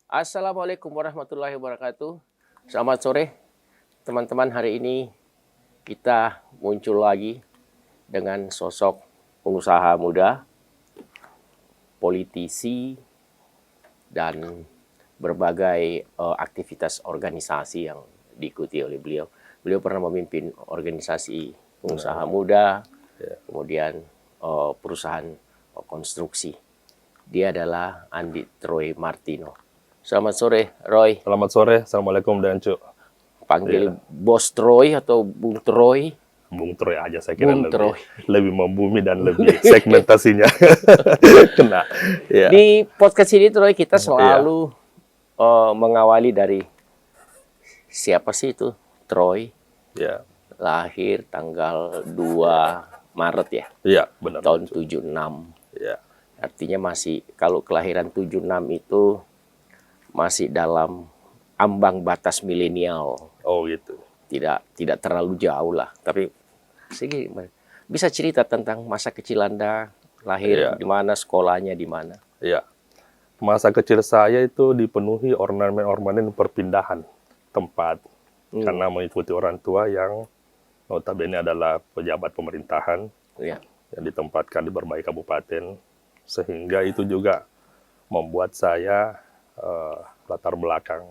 Assalamualaikum warahmatullahi wabarakatuh. Selamat sore teman-teman. Hari ini kita muncul lagi dengan sosok pengusaha muda, politisi, dan berbagai aktivitas organisasi yang diikuti oleh beliau. Beliau pernah memimpin organisasi pengusaha muda, kemudian perusahaan konstruksi. Dia adalah Andi Troy Martino. Selamat sore, Roy. Selamat sore, Assalamualaikum dan Cuk. Panggil Bos Troy atau Bung Troy? Bung Troy aja saya kira lebih membumi dan lebih segmentasinya. Kena. Ya. Di podcast ini Troy kita selalu mengawali dari siapa sih itu Troy? Ya. Lahir tanggal 2 Maret ya? Iya, benar. Tahun 76. Ya. Artinya masih kalau kelahiran 76 itu masih dalam ambang batas milenial. Oh gitu. Tidak terlalu jauh lah. Tapi bisa cerita tentang masa kecil Anda, lahir di mana, sekolahnya di mana? Iya. Masa kecil saya itu dipenuhi ornamen-ornamen perpindahan tempat karena mengikuti orang tua yang notabene adalah pejabat pemerintahan yang ditempatkan di berbagai kabupaten, sehingga itu juga membuat saya latar belakang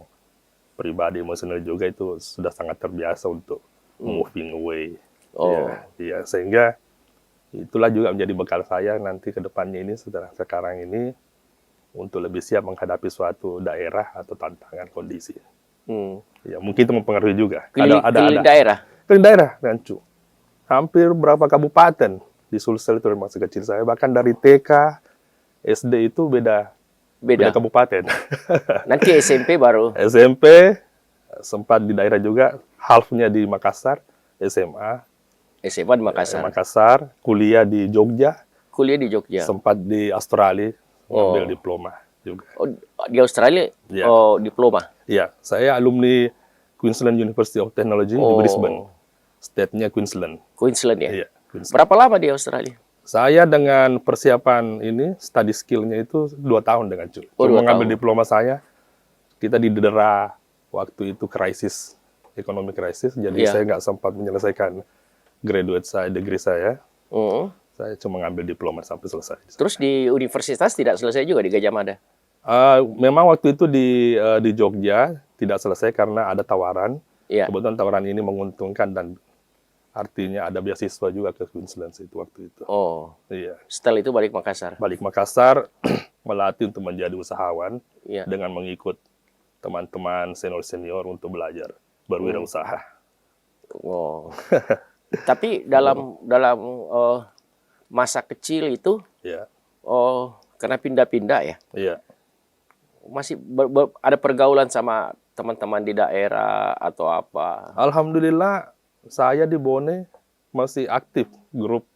pribadi emosional juga itu sudah sangat terbiasa untuk moving away. Ya, sehingga itulah juga menjadi bekal saya nanti ke depannya ini setelah sekarang ini untuk lebih siap menghadapi suatu daerah atau tantangan kondisi. Ya, mungkin itu mempengaruhi juga. Keliling daerah? Keliling daerah, Nancu. Hampir berapa kabupaten di Sulsel itu masa kecil saya. Bahkan dari TK, SD itu beda kabupaten. Nanti SMP baru? SMP, sempat di daerah juga, halfnya di Makassar, SMA di Makassar. Makassar, kuliah di Jogja. Kuliah di Jogja. Sempat di Australia, ambil diploma juga. Oh, di Australia? Diploma? Iya, saya alumni Queensland University of Technology di Brisbane. State-nya Queensland. Queensland ya? Iya, Queensland. Berapa lama di Australia? Saya dengan persiapan ini, study skill-nya itu 2 tahun dengan Cuk. Cuma mengambil diploma saya, kita didera waktu itu krisis, ekonomi krisis, jadi saya nggak sempat menyelesaikan degree saya. Saya cuma ngambil diploma sampai selesai. Terus di universitas tidak selesai juga di Gajah Mada? Memang waktu itu di Jogja tidak selesai karena ada tawaran. Kebetulan tawaran ini menguntungkan dan artinya ada beasiswa juga ke Queensland itu waktu itu. Oh, iya. Setelah itu balik Makassar? Balik Makassar, melatih untuk menjadi usahawan dengan mengikut teman-teman senior-senior untuk belajar berwirausaha. Oh. Tapi dalam masa kecil itu, karena pindah-pindah ya? Iya. Masih ada pergaulan sama teman-teman di daerah atau apa? Alhamdulillah, saya di Bone masih aktif grup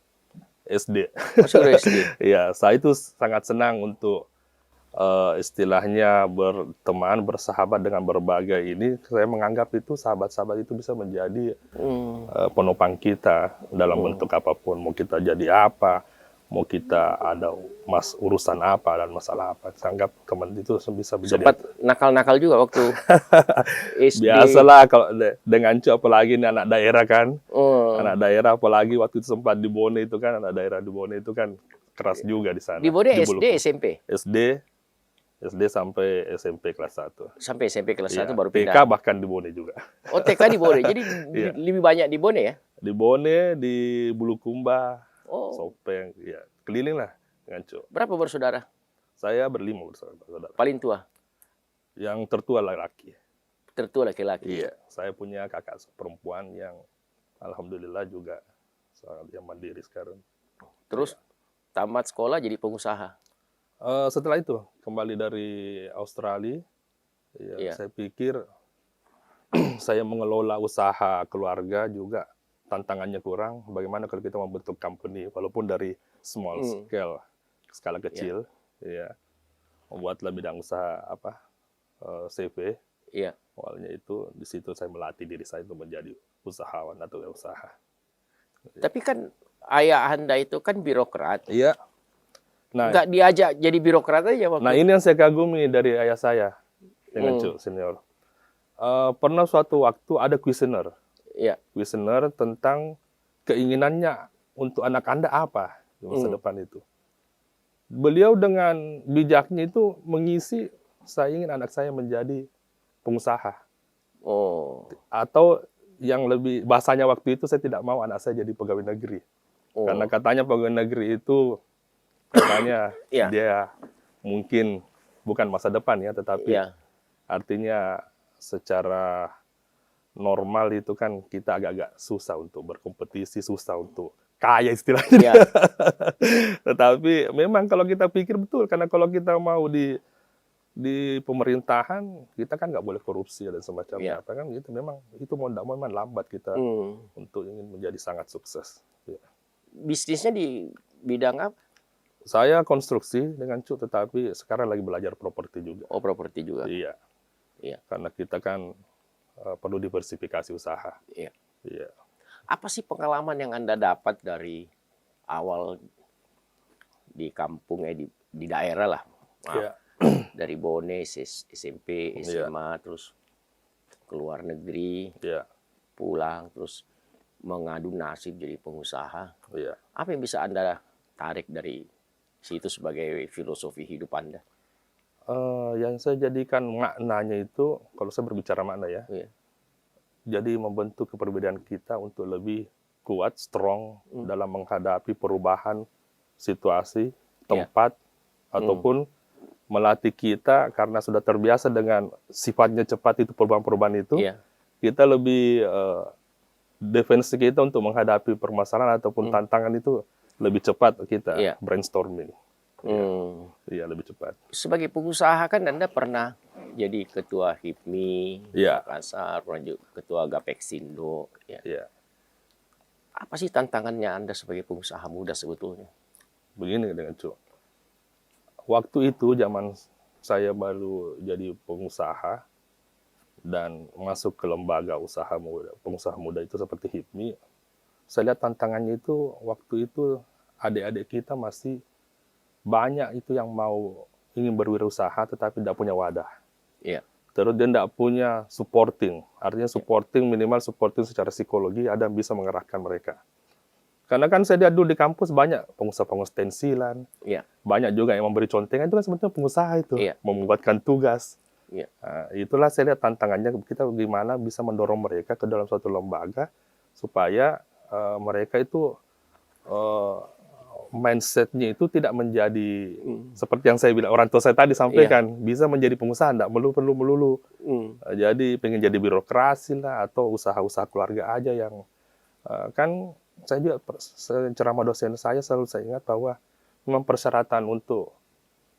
SD. Masih grup SD? Iya, saya itu sangat senang untuk istilahnya berteman, bersahabat dengan berbagai ini. Saya menganggap itu sahabat-sahabat itu bisa menjadi penopang kita dalam bentuk apapun. Mau kita jadi apa, mau kita ada urusan apa dan masalah apa. Saya anggap teman itu bisa menjadi. Sempat nakal-nakal juga waktu SD. Biasalah kalau dengan apalagi ini anak daerah kan. Anak daerah apalagi waktu itu sempat di Bone itu kan, anak daerah di Bone itu kan keras juga di sana. Di Bone SD, SMP? SD sampai SMP kelas 1. Sampai SMP kelas 1 baru pindah? TK bahkan di Bone juga. Oh, TK di Bone. Jadi lebih banyak di Bone ya? Di Bone, di Bulukumba, Sopeng, ya keliling lah dengan Cuk. Berapa bersaudara? Saya berlima bersaudara. Paling tua? Yang tertua laki-laki. Tertua laki-laki? Iya, saya punya kakak perempuan yang alhamdulillah juga sangat mandiri sekarang. Terus tamat sekolah jadi pengusaha? Setelah itu kembali dari Australia, saya pikir saya mengelola usaha keluarga juga tantangannya kurang. Bagaimana kalau kita membentuk company, walaupun dari small scale, skala kecil, membuatlah bidang usaha CV. Awalnya itu di situ saya melatih diri saya untuk menjadi usahawan atau usaha. Tapi kan ayah Anda itu kan birokrat. Iya. Nah, Nggak diajak jadi birokrat aja waktu. nah ini yang saya kagumi dari ayah saya dengan Cuk senior. Pernah suatu waktu ada kuesioner Iya. tentang keinginannya untuk anak Anda apa di masa depan itu. Beliau dengan bijaknya itu mengisi, saya ingin anak saya menjadi pengusaha. Oh. Atau yang lebih bahasanya waktu itu, saya tidak mau anak saya jadi pegawai negeri. Oh. Karena katanya pegawai negeri itu katanya Iya. dia mungkin bukan masa depan ya, tetapi Iya. artinya secara normal itu kan kita agak-agak susah untuk berkompetisi, susah untuk kaya istilahnya. Iya. Tetapi memang kalau kita pikir betul, karena kalau kita mau di pemerintahan, kita kan nggak boleh korupsi dan semacamnya. Iya. Apa kan gitu, memang itu mau tidak mau memang lambat kita untuk ingin menjadi sangat sukses. Ya. Bisnisnya di bidang apa? Saya konstruksi dengan Cuk, tetapi sekarang lagi belajar properti juga. Oh, properti juga. Iya. Iya. Karena kita kan perlu diversifikasi usaha. Iya. Iya. Apa sih pengalaman yang Anda dapat dari awal di kampung di daerah lah? Maaf. Iya. Dari Bone, SMP, SMA, terus keluar negeri, Iya. pulang, terus mengadu nasib jadi pengusaha. Iya. Apa yang bisa Anda tarik dari situ sebagai filosofi hidup Anda? Yang saya jadikan maknanya itu, kalau saya berbicara makna ya, Iya. jadi membentuk kepribadian kita untuk lebih kuat, strong dalam menghadapi perubahan situasi, tempat, ataupun melatih kita karena sudah terbiasa dengan sifatnya cepat itu, perubahan-perubahan itu, Iya. kita lebih defensi kita untuk menghadapi permasalahan ataupun tantangan itu lebih cepat kita Iya. brainstorming. Iya, lebih cepat. Sebagai pengusaha kan Anda pernah jadi ketua HIPMI, Iya. Makassar, pernah juga ketua Gapexindo. Ya. Iya. Apa sih tantangannya Anda sebagai pengusaha muda sebetulnya? Begini dengan Cuk. Waktu itu zaman saya baru jadi pengusaha dan masuk ke lembaga usaha muda, pengusaha muda itu seperti HIPMI, saya lihat tantangannya itu waktu itu adik-adik kita masih banyak itu yang mau ingin berwirausaha tetapi tidak punya wadah. Iya. Terus dia tidak punya supporting, artinya supporting, minimal supporting secara psikologi, ada yang bisa mengerahkan mereka. Karena kan saya lihat dulu di kampus banyak pengusaha-pengusaha stensilan, Iya. banyak juga yang memberi contekan, itu kan sebetulnya pengusaha itu, Iya. membuatkan tugas. Iya. Nah, itulah saya lihat tantangannya, kita gimana bisa mendorong mereka ke dalam suatu lembaga, supaya mereka itu mindset-nya itu tidak menjadi seperti yang saya bilang, orang tua saya tadi sampaikan, bisa menjadi pengusaha, tidak perlu melulu. Jadi pengen jadi birokrasi lah, atau usaha-usaha keluarga aja yang kan saya juga ceramah dosen saya selalu saya ingat bahwa memang persyaratan untuk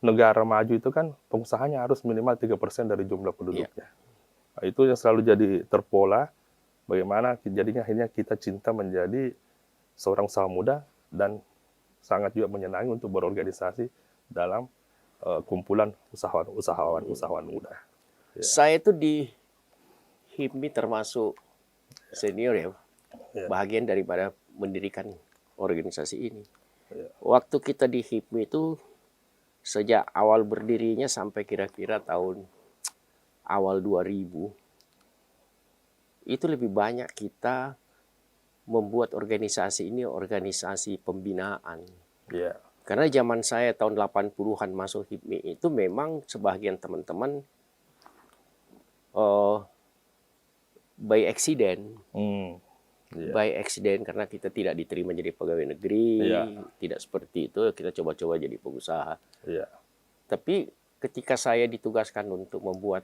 negara maju itu kan pengusahanya harus minimal 3% dari jumlah penduduknya. Nah, itu yang selalu jadi terpola bagaimana jadinya akhirnya kita cinta menjadi seorang usaha muda dan sangat juga menyenangi untuk berorganisasi dalam kumpulan usahawan muda. Ya. Saya itu di HIPMI termasuk senior ya, bagian daripada mendirikan organisasi ini. Waktu kita di HIPMI itu sejak awal berdirinya sampai kira-kira tahun awal 2000 itu lebih banyak kita membuat organisasi ini organisasi pembinaan. Yeah. Karena zaman saya tahun 80-an masuk HIPMI itu memang sebagian teman-teman by accident. By accident karena kita tidak diterima jadi pegawai negeri, tidak seperti itu, kita coba-coba jadi pengusaha. Tapi ketika saya ditugaskan untuk membuat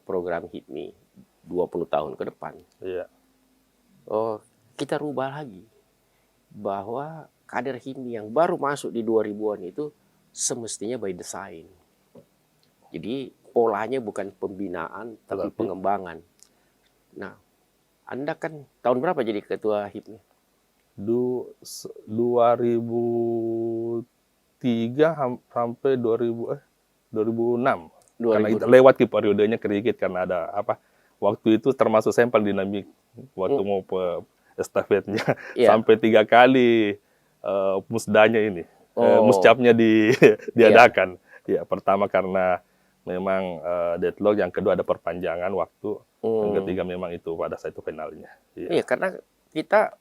program HIPMI 20 tahun ke depan, kita rubah lagi bahwa kader HIPMI yang baru masuk di 2000-an itu semestinya by design. Jadi polanya bukan pembinaan tapi pengembangan. Nah, Anda kan tahun berapa jadi ketua HIPMI? 2003 sampai 2006. Karena itu lewat ke periodenya sedikit karena ada apa? Waktu itu termasuk saya yang paling dinamik waktu mau estafetnya Iya. sampai 3 kali musdanya ini, Oh. muscapnya Iya. diadakan. Ya, pertama karena memang deadlock, yang kedua ada perpanjangan waktu, yang ketiga memang itu pada saat itu finalnya. Iya, karena kita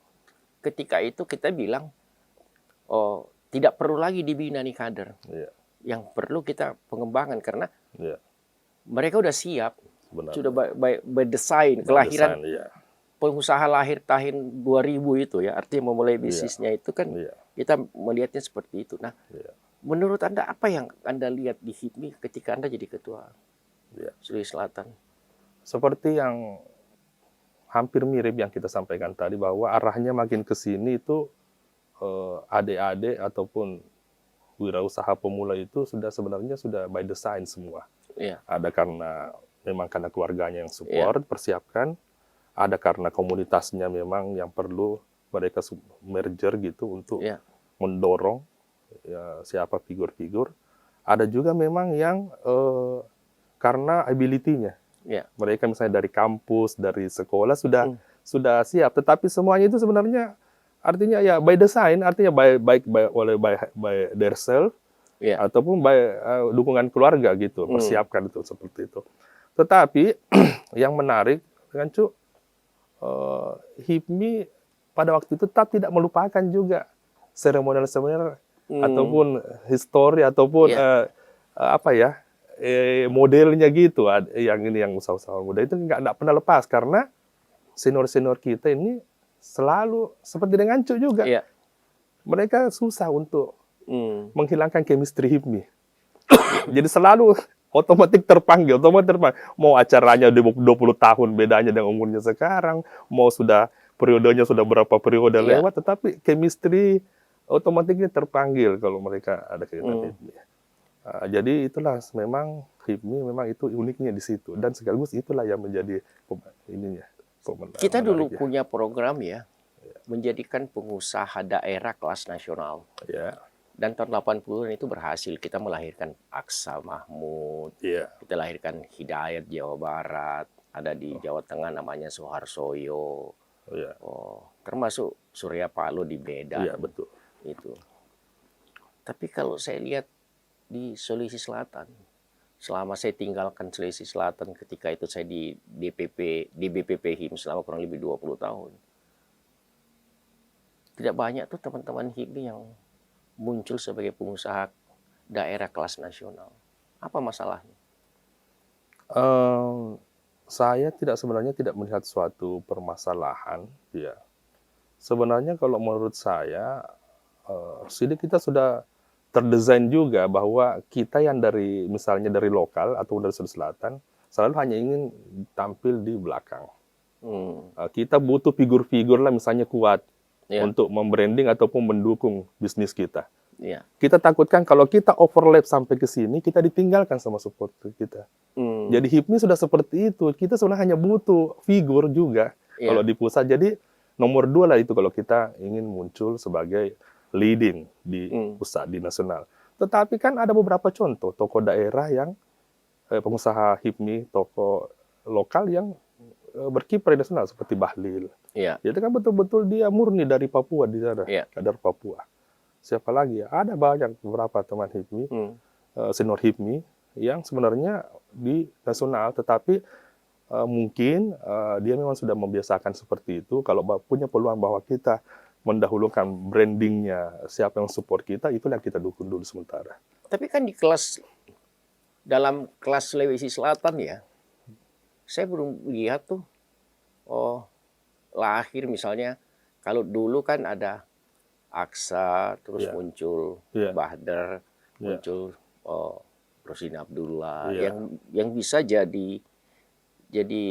ketika itu kita bilang, oh tidak perlu lagi dibina nih kader. Iya. Yang perlu kita pengembangan karena Iya. mereka udah siap, Benar. sudah by desain, kelahiran Iya. pengusaha lahir tahun 2000 itu ya, artinya memulai bisnisnya itu kan Iya. kita melihatnya seperti itu. Nah, Iya. menurut Anda apa yang Anda lihat di HIPMI ketika Anda jadi ketua Iya. Sulawesi Selatan? Seperti yang hampir mirip yang kita sampaikan tadi, bahwa arahnya makin ke sini itu adik-adik ataupun wirausaha pemula itu sebenarnya sudah by design semua. Iya. Ada memang karena keluarganya yang support, persiapkan. Ada karena komunitasnya memang yang perlu mereka merger gitu untuk mendorong ya, siapa figur-figur. Ada juga memang yang karena ability-nya. Mereka misalnya dari kampus, dari sekolah sudah siap. Tetapi semuanya itu sebenarnya artinya ya by design, artinya baik by their self, ataupun by dukungan keluarga gitu, persiapkan itu seperti itu. Tetapi yang menarik kan HIPMI pada waktu itu tetap tidak melupakan juga seremonial ataupun histori ataupun modelnya gitu. Yang ini yang usaha-usaha muda itu nggak pernah lepas, karena senior-senior kita ini selalu seperti dengan Cuk juga. Mereka susah untuk menghilangkan chemistry HIPMI. Jadi selalu otomatis terpanggil. Mau acaranya 20 tahun bedanya dengan umurnya sekarang, mau periodenya sudah berapa periode lewat, tetapi chemistry otomatisnya terpanggil kalau mereka ada kegiatan HIPMI. Jadi itulah memang HIPMI memang itu uniknya di situ, dan sekaligus itulah yang menjadi ininya. Kita dulu punya program menjadikan pengusaha daerah kelas nasional. Dan tahun 80-an itu berhasil, kita melahirkan Aksa Mahmud, kita lahirkan Hidayat Jawa Barat, ada di Jawa Tengah namanya Soeharsoyo, termasuk Surya Paloh di Medan. Betul. Itu. Tapi kalau saya lihat di Sulawesi Selatan, selama saya tinggalkan Sulawesi Selatan, ketika itu saya di BPP HIM selama kurang lebih 20 tahun. Tidak banyak tuh teman-teman HIPMI yang muncul sebagai pengusaha daerah kelas nasional. Apa masalahnya? Saya sebenarnya tidak melihat suatu permasalahan. Sebenarnya kalau menurut saya, kita sudah terdesain juga bahwa kita yang misalnya dari lokal atau dari Sulawesi Selatan selalu hanya ingin tampil di belakang. Kita butuh figur-figur lah misalnya kuat untuk membranding ataupun mendukung bisnis kita. Kita takutkan kalau kita overlap sampai ke sini, kita ditinggalkan sama supporter kita. Jadi HIPMI sudah seperti itu. Kita sebenarnya hanya butuh figur juga kalau di pusat. Jadi nomor 2 lah itu kalau kita ingin muncul sebagai leading di pusat, di nasional. Tetapi kan ada beberapa contoh tokoh daerah yang pengusaha HIPMI, tokoh lokal yang berkiprah di nasional seperti Bahlil. Itu kan betul-betul dia murni dari Papua di sana, kader Papua. Siapa lagi? Ada banyak beberapa teman HIPMI, senior HIPMI yang sebenarnya di nasional, tetapi mungkin dia memang sudah membiasakan seperti itu. Kalau punya peluang bahwa kita mendahulukan brandingnya, siapa yang support kita, itulah yang kita dukung dulu sementara. Tapi kan dalam kelas Sulawesi Selatan saya belum lihat tuh, lahir misalnya, kalau dulu kan ada Aksa, terus muncul Bahdar, muncul Rosin Abdullah, yang bisa jadi jadi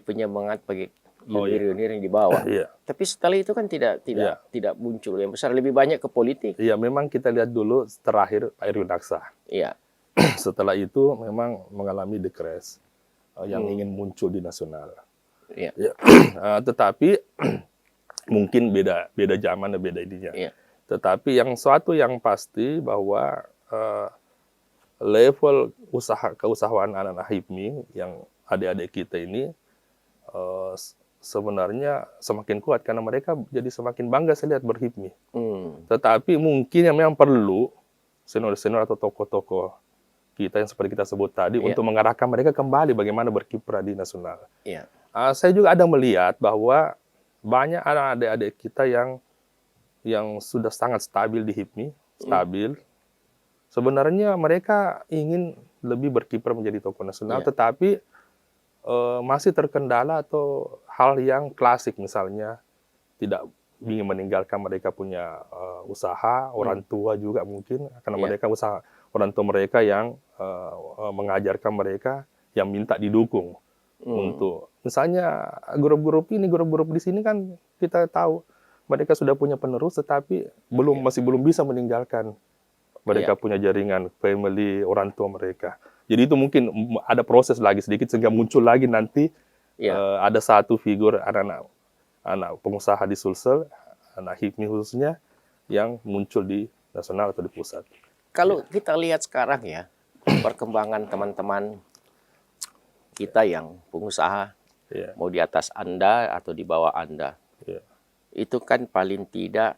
penyemangat bagi junior-junior yang di bawah. Tapi setelah itu kan tidak muncul yang besar, lebih banyak ke politik. Memang kita lihat dulu terakhir Pak Erwin Aksa. Setelah itu memang mengalami decrease yang ingin muncul di nasional. Tetapi mungkin beda zaman dan beda ininya. Tetapi suatu yang pasti bahwa level keusahaan anak-anak HIPMI yang adik-adik kita ini sebenarnya semakin kuat karena mereka jadi semakin bangga saya lihat berHIPMI. Tetapi mungkin yang memang perlu senior-senior atau tokoh-tokoh kita yang seperti kita sebut tadi untuk mengarahkan mereka kembali bagaimana berkiprah di nasional. Saya juga ada melihat bahwa banyak anak adik-adik kita yang sudah sangat stabil di HIPMI, stabil. Sebenarnya mereka ingin lebih berkiprah menjadi tokoh nasional, tetapi masih terkendala atau hal yang klasik, misalnya tidak ingin meninggalkan mereka punya usaha, orang tua juga mungkin karena mereka usaha, orang tua mereka yang mengajarkan mereka, yang minta didukung untuk misalnya grup-grup di sini kan kita tahu mereka sudah punya penerus tetapi masih belum bisa meninggalkan mereka punya jaringan family, orang tua mereka. Jadi itu mungkin ada proses lagi sedikit sehingga muncul lagi nanti ada satu figur anak pengusaha di Sulsel, anak HIPMI khususnya yang muncul di nasional atau di pusat. Kalau kita lihat sekarang ya, perkembangan teman-teman kita yang pengusaha, mau di atas Anda atau di bawah Anda, itu kan paling tidak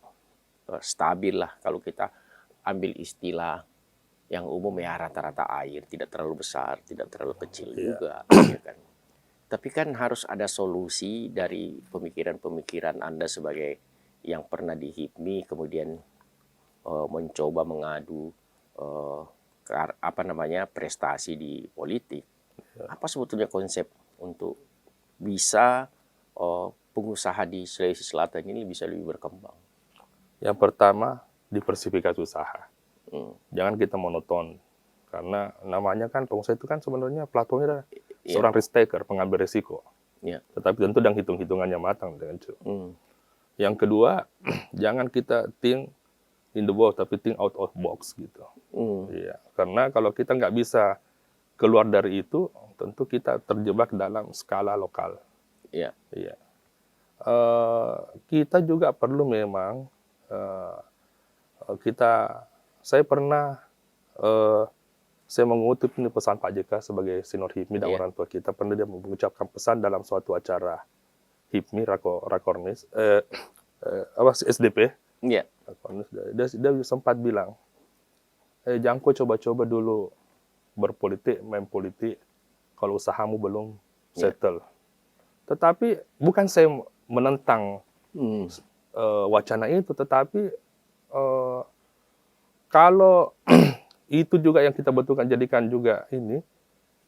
stabil lah kalau kita ambil istilah yang umum ya, rata-rata air, tidak terlalu besar, tidak terlalu kecil juga. Ya kan? Tapi kan harus ada solusi dari pemikiran-pemikiran Anda sebagai yang pernah di HIPMI, kemudian mencoba mengadu prestasi di politik. Apa sebetulnya konsep untuk bisa pengusaha di Sulawesi Selatan ini bisa lebih berkembang? Yang pertama, diversifikasi usaha. Jangan kita monoton. Karena namanya kan pengusaha itu kan sebenarnya platformnya seorang risk taker, pengambil risiko. Tetapi tentu dengan hitung-hitungannya matang. Yang kedua, jangan kita think in the box, tapi think out of box gitu. Karena kalau kita nggak bisa keluar dari itu, tentu kita terjebak dalam skala lokal. Kita juga perlu memang saya mengutip ini pesan Pak JK sebagai senior HIPMI dan orang tua kita, pernah dia mengucapkan pesan dalam suatu acara HIPMI Rakornis SDP. Rakornis, dia sempat bilang, Jangko coba-coba dulu berpolitik, main politik kalau usahamu belum settle. Tetapi bukan saya menentang wacana itu, tetapi kalau itu juga yang kita betulkan jadikan juga ini,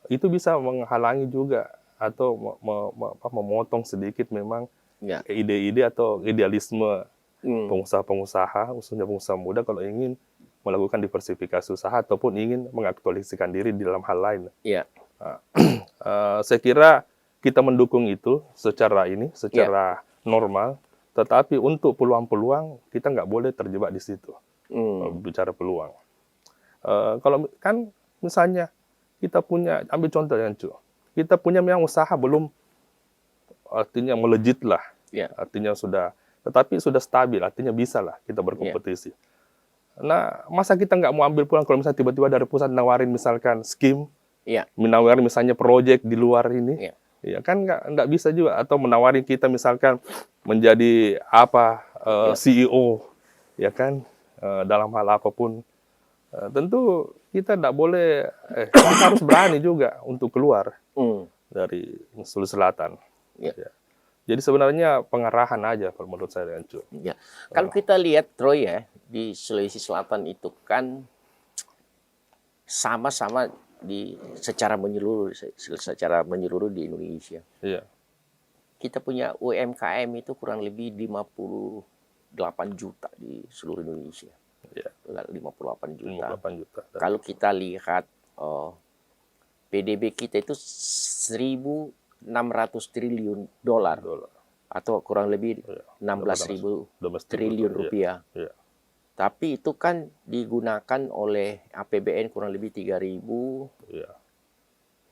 itu bisa menghalangi juga atau memotong sedikit memang ide-ide atau idealisme pengusaha-pengusaha, khususnya pengusaha muda kalau ingin melakukan diversifikasi usaha ataupun ingin mengaktualisasikan diri di dalam hal lain. Saya kira kita mendukung itu secara normal, tetapi untuk peluang-peluang kita nggak boleh terjebak di situ. Bicara peluang. Kalau kan misalnya kita punya, ambil contoh ya Cu, kita punya memang usaha belum artinya melejit lah, artinya tetapi sudah stabil, artinya bisa lah kita berkompetisi. Nah, masa kita nggak mau ambil pulang kalau misalnya tiba-tiba dari pusat nawarin misalkan skim, menawarin misalnya proyek di luar ini, kan nggak bisa juga, atau menawarin kita misalkan menjadi CEO, ya kan, dalam hal apapun. Tentu kita tidak boleh, kita harus berani juga untuk keluar dari Sulawesi Selatan. Jadi sebenarnya pengarahan aja kalau menurut saya, Cu. Kalau kita lihat Troy ya, di Sulawesi Selatan itu kan sama-sama secara menyeluruh di Indonesia. Kita punya UMKM itu kurang lebih 58 juta di seluruh Indonesia. 58 juta. Kalau kita lihat PDB kita itu 1.600 triliun dolar atau kurang lebih 16.000 triliun rupiah. Tapi itu kan digunakan oleh APBN kurang lebih 3.000.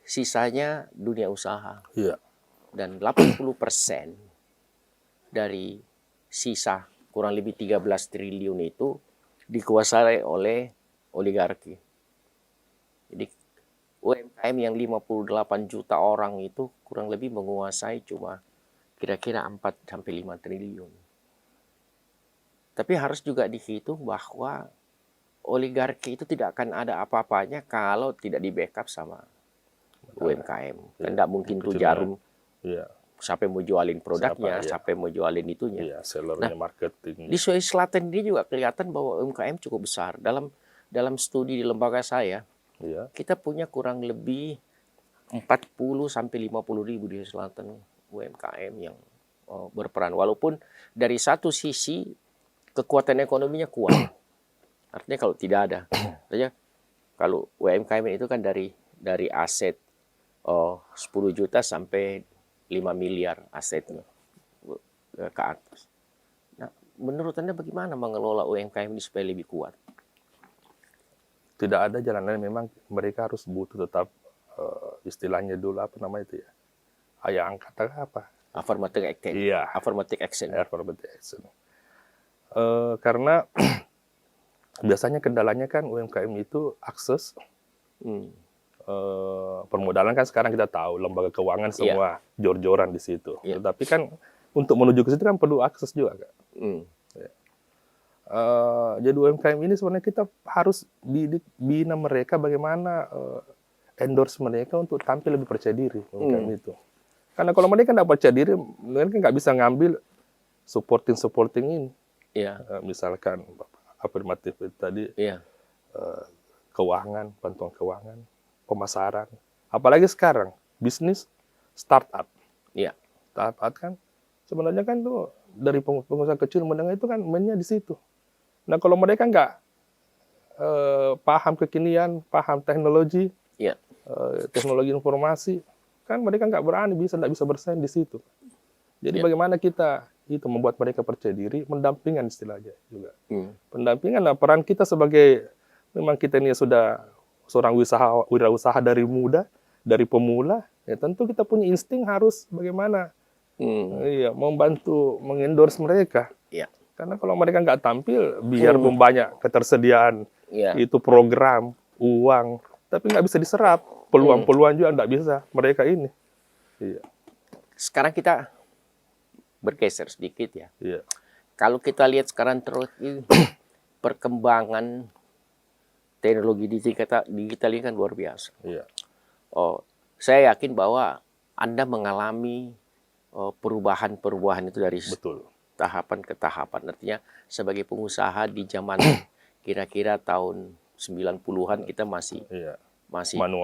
Sisanya dunia usaha. Dan 80% dari sisa kurang lebih 13 triliun itu dikuasai oleh oligarki. Jadi UMKM yang 58 juta orang itu kurang lebih menguasai cuma kira-kira 4-5 triliun. Tapi harus juga dihitung bahwa oligarki itu tidak akan ada apa-apanya kalau tidak di-backup sama UMKM. Kan tidak mungkin tuh Jarum sampai mau jualin produknya, sampai mau jualin itunya. Iya, sellernya, marketing. Di Sulawesi Selatan ini juga kelihatan bahwa UMKM cukup besar. Dalam studi di lembaga saya, kita punya kurang lebih 40 sampai 50 ribu di Sulawesi Selatan UMKM yang berperan. Walaupun dari satu sisi kekuatan ekonominya kuat. Artinya kalau tidak ada, artinya kalau UMKM itu kan dari aset 10 juta sampai 5 miliar asetnya ke atas. Nah, menurut Anda bagaimana mengelola UMKM ini supaya lebih kuat? Tidak ada jalan lain, memang mereka harus butuh tetap istilahnya dulu apa namanya itu ya? Ayah angkat apa? Affirmative action. Iya. Affirmative action. Affirmative action. Karena biasanya kendalanya kan UMKM itu akses. Permodalan kan sekarang kita tahu lembaga keuangan semua jor-joran di situ. Tetapi kan untuk menuju ke situ kan perlu akses juga, Kak. Jadi UMKM ini sebenarnya kita harus bina mereka bagaimana endorse mereka untuk tampil lebih percaya diri UMKM itu. Karena kalau mereka tidak percaya diri, mereka nggak bisa ngambil supporting ini. Misalkan afirmatif tadi, keuangan, bantuan keuangan, pemasaran. Apalagi sekarang, bisnis startup. Startup kan, sebenarnya kan tuh dari pengusaha kecil menengah itu kan mainnya di situ. Nah kalau mereka nggak paham kekinian, paham teknologi, teknologi informasi, kan mereka nggak berani tidak bisa bersaing di situ. Jadi bagaimana kita itu membuat mereka percaya diri, mendampingan istilahnya juga. Pendampingan, nah, peran kita sebagai, memang kita ini sudah seorang wirausaha dari muda, dari pemula, ya tentu kita punya insting harus bagaimana membantu, mengendorse mereka. Karena kalau mereka nggak tampil, biar banyak ketersediaan, itu program, uang, tapi nggak bisa diserap. Peluang-peluang juga nggak bisa mereka ini. Sekarang kita bergeser sedikit ya. Kalau kita lihat sekarang terus perkembangan teknologi digital ini kan luar biasa. Saya yakin bahwa Anda mengalami perubahan-perubahan itu dari tahapan ke tahapan. Artinya sebagai pengusaha di zaman kira-kira tahun 90-an kita masih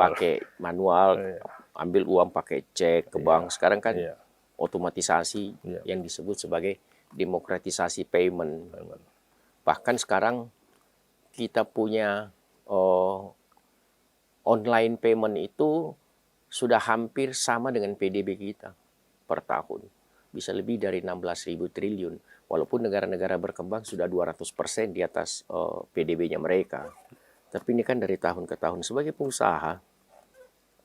pakai manual, ambil uang pakai cek ke bank. Sekarang kan otomatisasi yang disebut sebagai demokratisasi payment. Bahkan sekarang kita punya online payment itu sudah hampir sama dengan PDB kita per tahun. Bisa lebih dari 16.000 triliun. Walaupun negara-negara berkembang sudah 200% di atas PDB-nya mereka. Tapi ini kan dari tahun ke tahun. Sebagai pengusaha,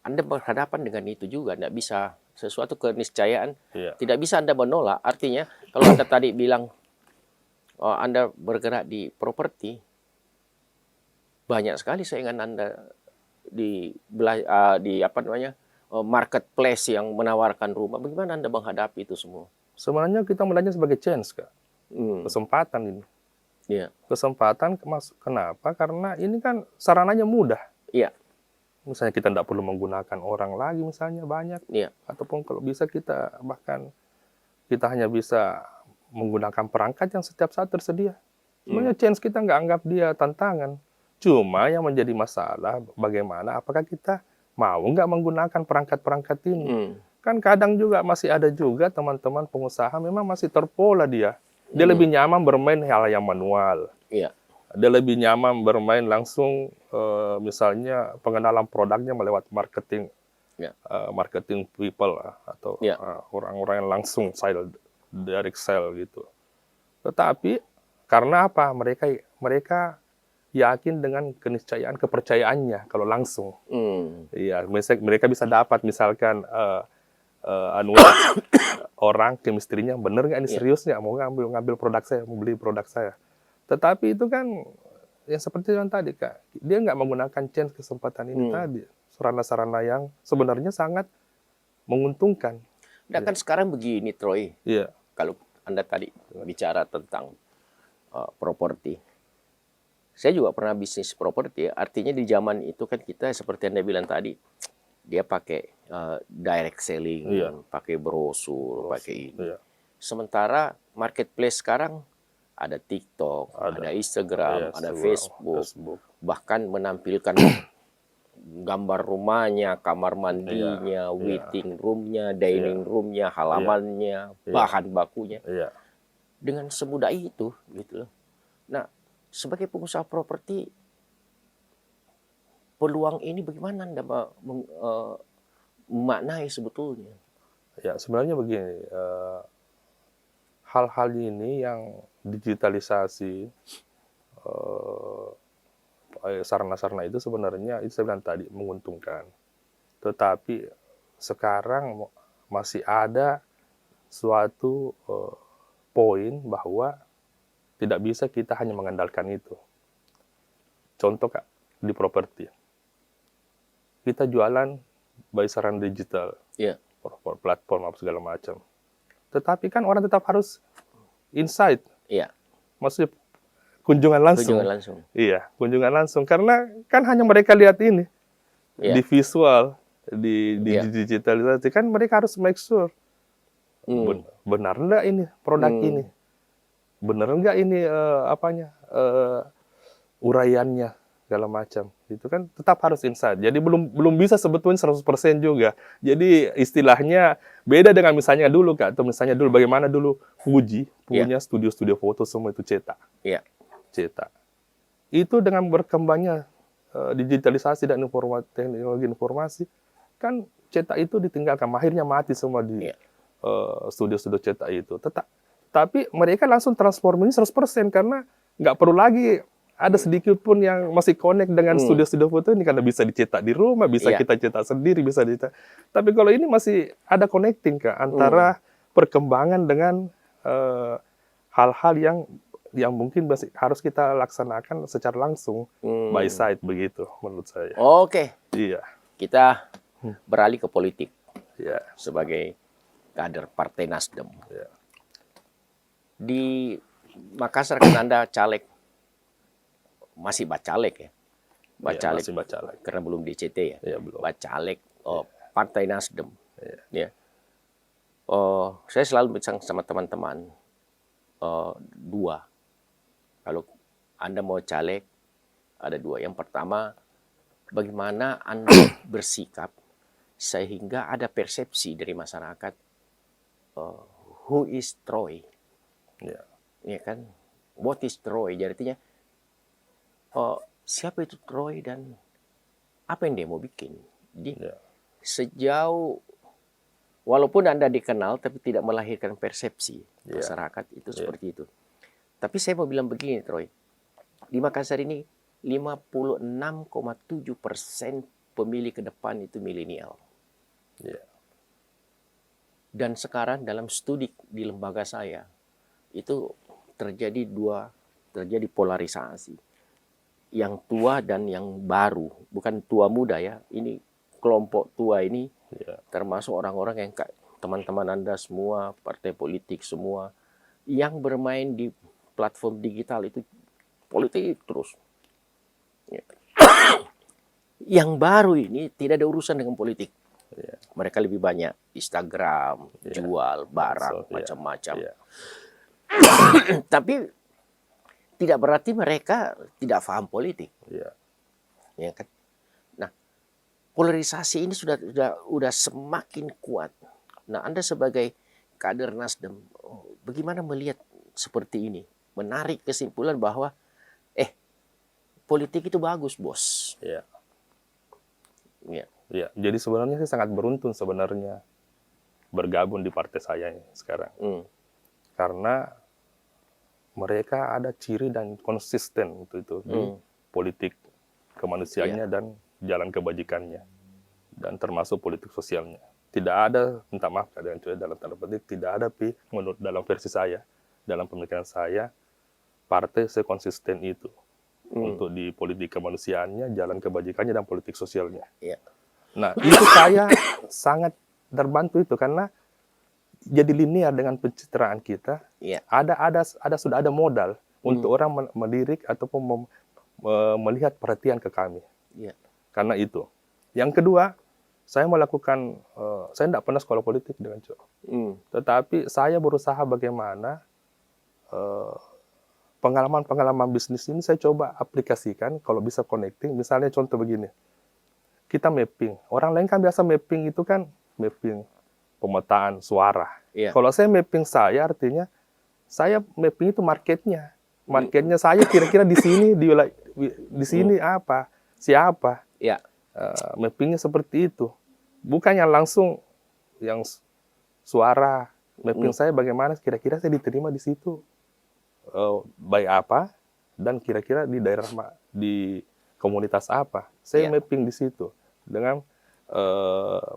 Anda berhadapan dengan itu juga. Tidak bisa sesuatu keniscayaan. Tidak bisa Anda menolak. Artinya, kalau Anda tadi bilang Anda bergerak di properti, banyak sekali saingan Anda di marketplace yang menawarkan rumah. Bagaimana Anda menghadapi itu semua? Sebenarnya kita melihatnya sebagai chance, Kak. Kesempatan ini. Kesempatan, kenapa? Karena ini kan sarananya mudah. Misalnya kita tidak perlu menggunakan orang lagi, misalnya banyak. Ataupun kalau bisa kita hanya bisa menggunakan perangkat yang setiap saat tersedia. Sebenarnya chance kita nggak anggap dia tantangan. Cuma yang menjadi masalah bagaimana, apakah kita mau nggak menggunakan perangkat-perangkat ini. Kan kadang juga masih ada juga teman-teman pengusaha memang masih terpola dia. Dia lebih nyaman bermain hal yang manual. Dia lebih nyaman bermain langsung, misalnya pengenalan produknya melewat marketing, marketing people atau orang-orang yang langsung direct sale gitu. Tetapi karena apa? Mereka yakin dengan keniscayaan, kepercayaannya kalau langsung. Mereka bisa dapat misalkan orang chemistry-nya bener nggak ini, serius nggak mau ngambil produk saya, mau beli produk saya. Tetapi itu kan yang seperti yang tadi, Kak, dia nggak menggunakan chance kesempatan ini tadi, sarana-sarana yang sebenarnya sangat menguntungkan. Nah kan sekarang begini, Troy. Iya. Kalau Anda tadi bicara tentang properti, saya juga pernah bisnis properti. Artinya di zaman itu kan kita seperti Anda bilang tadi, dia pakai direct selling, pakai brosur, pakai ini. Iya. Sementara marketplace sekarang ada TikTok, ada Instagram, ada Facebook, bahkan menampilkan gambar rumahnya, kamar mandinya, waiting roomnya, dining roomnya, halamannya, bahan bakunya, dengan semudah itu, gitu loh. Nah, sebagai pengusaha properti, peluang ini bagaimana Anda memaknai sebetulnya? Ya, sebenarnya begini, hal-hal ini yang digitalisasi, sarana-sarana itu sebenarnya, itu saya bilang tadi, menguntungkan. Tetapi sekarang masih ada suatu poin bahwa tidak bisa kita hanya mengandalkan itu. Contoh Kak, di properti. Kita jualan by sarana digital, platform apa segala macam. Tetapi kan orang tetap harus insight. Maksudnya kunjungan langsung. Iya, kunjungan langsung. Karena kan hanya mereka lihat ini di visual, di digitalisasi, kan mereka harus make sure benar enggak ini produk ini, benar enggak ini uraiannya segala macam. Itu kan tetap harus insight. Jadi belum bisa sebetulnya 100% juga. Jadi istilahnya beda dengan misalnya dulu Kak, atau misalnya dulu bagaimana dulu Fuji punya studio-studio foto semua itu cetak. Cetak. Itu dengan berkembangnya digitalisasi dan teknologi informasi, kan cetak itu ditinggalkan, akhirnya mati semua di studio-studio cetak itu. Tapi mereka langsung transform ini 100% karena nggak perlu lagi ada sedikit pun yang masih connect dengan studio-studio foto ini, karena bisa dicetak di rumah, bisa kita cetak sendiri, bisa dicetak. Tapi kalau ini masih ada connecting Kak, antara perkembangan dengan hal-hal yang mungkin masih harus kita laksanakan secara langsung by side, begitu menurut saya. Oke. Iya. Kita beralih ke politik. Sebagai kader Partai Nasdem. Di Makassar kan Anda caleg, masih bacalek ya? Bacalek. Masih bacalek. Karena belum DCT ya? Belum. Bacalek Partai Nasdem. Saya selalu bicara sama teman-teman, dua. Kalau Anda mau caleg, ada dua. Yang pertama, bagaimana Anda bersikap sehingga ada persepsi dari masyarakat, who is Troy? Ya kan? What is Troy? Jadi artinya, siapa itu Troy dan apa yang dia mau bikin? Jadi sejauh, walaupun Anda dikenal tapi tidak melahirkan persepsi masyarakat itu seperti itu. Tapi saya mau bilang begini, Troy. Di Makassar ini 56,7% pemilih ke depan itu milenial. Dan sekarang dalam studi di lembaga saya itu terjadi polarisasi. Yang tua dan yang baru, bukan tua muda ya. Ini kelompok tua ini termasuk orang-orang yang teman-teman Anda semua, partai politik semua, yang bermain di platform digital itu politik terus. Yang baru ini tidak ada urusan dengan politik. Mereka lebih banyak Instagram, jual barang, macam-macam. Tapi tidak berarti mereka tidak paham politik. Ya kan? Nah, polarisasi ini sudah semakin kuat. Nah, Anda sebagai kader Nasdem, bagaimana melihat seperti ini? Menarik kesimpulan bahwa politik itu bagus, bos. Jadi sebenarnya saya sangat beruntung sebenarnya bergabung di partai saya sekarang. Karena mereka ada ciri dan konsisten itu di politik kemanusiaannya dan jalan kebajikannya, dan termasuk politik sosialnya. Tidak ada, minta maaf dalam tanda petik, tidak ada menurut dalam versi saya, dalam pemikiran saya, partai sekonsisten itu untuk di politik kemanusiaannya, jalan kebajikannya, dan politik sosialnya. Nah, itu saya sangat terbantu itu, karena jadi linear dengan pencitraan kita. Sudah ada modal untuk orang melirik ataupun melihat perhatian ke kami. Karena itu. Yang kedua, saya melakukan, saya tidak pernah sekolah politik dengan Cok. Tetapi saya berusaha bagaimana pengalaman-pengalaman bisnis ini saya coba aplikasikan kalau bisa connecting. Misalnya contoh begini, kita mapping. Orang lain kan biasa mapping itu kan mapping pemetaan suara. Kalau saya mapping saya artinya saya mapping itu marketnya. Marketnya saya kira-kira di sini, di sini apa, siapa. Mappingnya seperti itu. Bukan yang langsung yang suara. Mapping saya bagaimana kira-kira saya diterima di situ. Baik apa dan kira-kira di daerah di komunitas apa. Saya mapping di situ dengan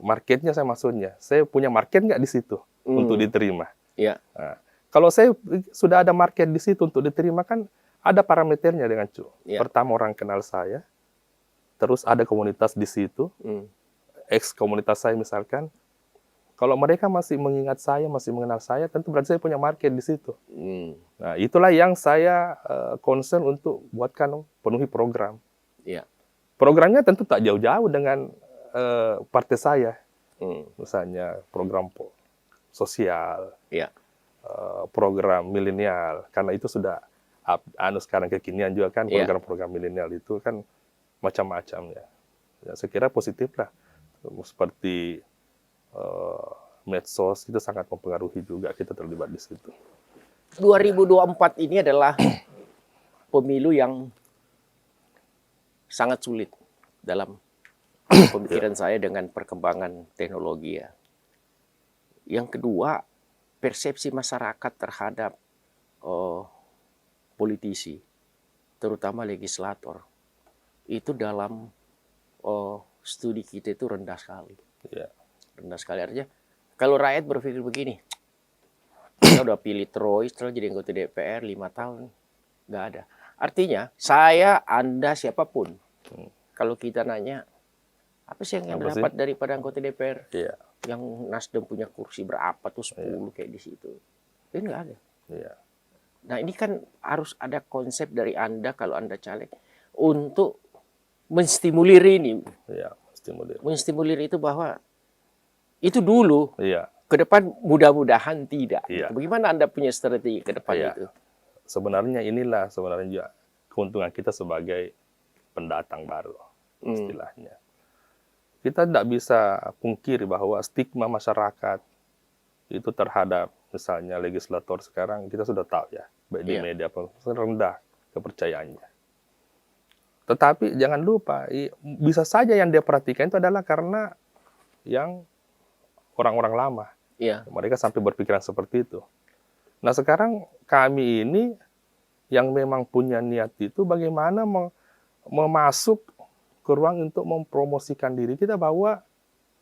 marketnya saya maksudnya. Saya punya market nggak di situ untuk diterima. Nah, kalau saya sudah ada market di situ untuk diterima kan ada parameternya dengan Pertama orang kenal saya, terus ada komunitas di situ, ex komunitas saya misalkan. Kalau mereka masih mengingat saya, masih mengenal saya, tentu berarti saya punya market di situ. Nah, itulah yang saya concern untuk buatkan penuhi program. Programnya tentu tak jauh-jauh dengan partai saya. Misalnya program sosial, program milenial. Karena itu sudah sekarang kekinian juga kan, program-program milenial itu kan macam-macam ya. Saya kira positif lah. Seperti medsos itu sangat mempengaruhi juga kita terlibat di situ. 2024 ini adalah pemilu yang sangat sulit dalam pemikiran saya dengan perkembangan teknologi ya. Yang kedua, persepsi masyarakat terhadap politisi, terutama legislator, itu dalam studi kita itu rendah sekali. Rendah sekali artinya kalau rakyat berpikir begini, kita udah pilih Troy setelah jadi anggota DPR 5 tahun, nggak ada. Artinya saya, Anda, siapapun, kalau kita nanya apa sih yang Anda dapat daripada anggota DPR, yang Nasdem punya kursi berapa tuh 10 kayak di situ, ini nggak ada. Nah ini kan harus ada konsep dari Anda kalau Anda caleg untuk menstimulir ini, menstimulir itu bahwa itu dulu, ke depan mudah-mudahan tidak. Bagaimana Anda punya strategi ke depan itu? Sebenarnya inilah juga keuntungan kita sebagai pendatang baru, istilahnya. Kita tidak bisa pungkiri bahwa stigma masyarakat itu terhadap misalnya legislator sekarang kita sudah tahu ya, baik di media pun rendah kepercayaannya. Tetapi jangan lupa, bisa saja yang dia perhatikan itu adalah karena yang orang-orang lama. Mereka sampai berpikiran seperti itu. Nah sekarang kami ini yang memang punya niat itu bagaimana memasuk ke ruang untuk mempromosikan diri kita bahwa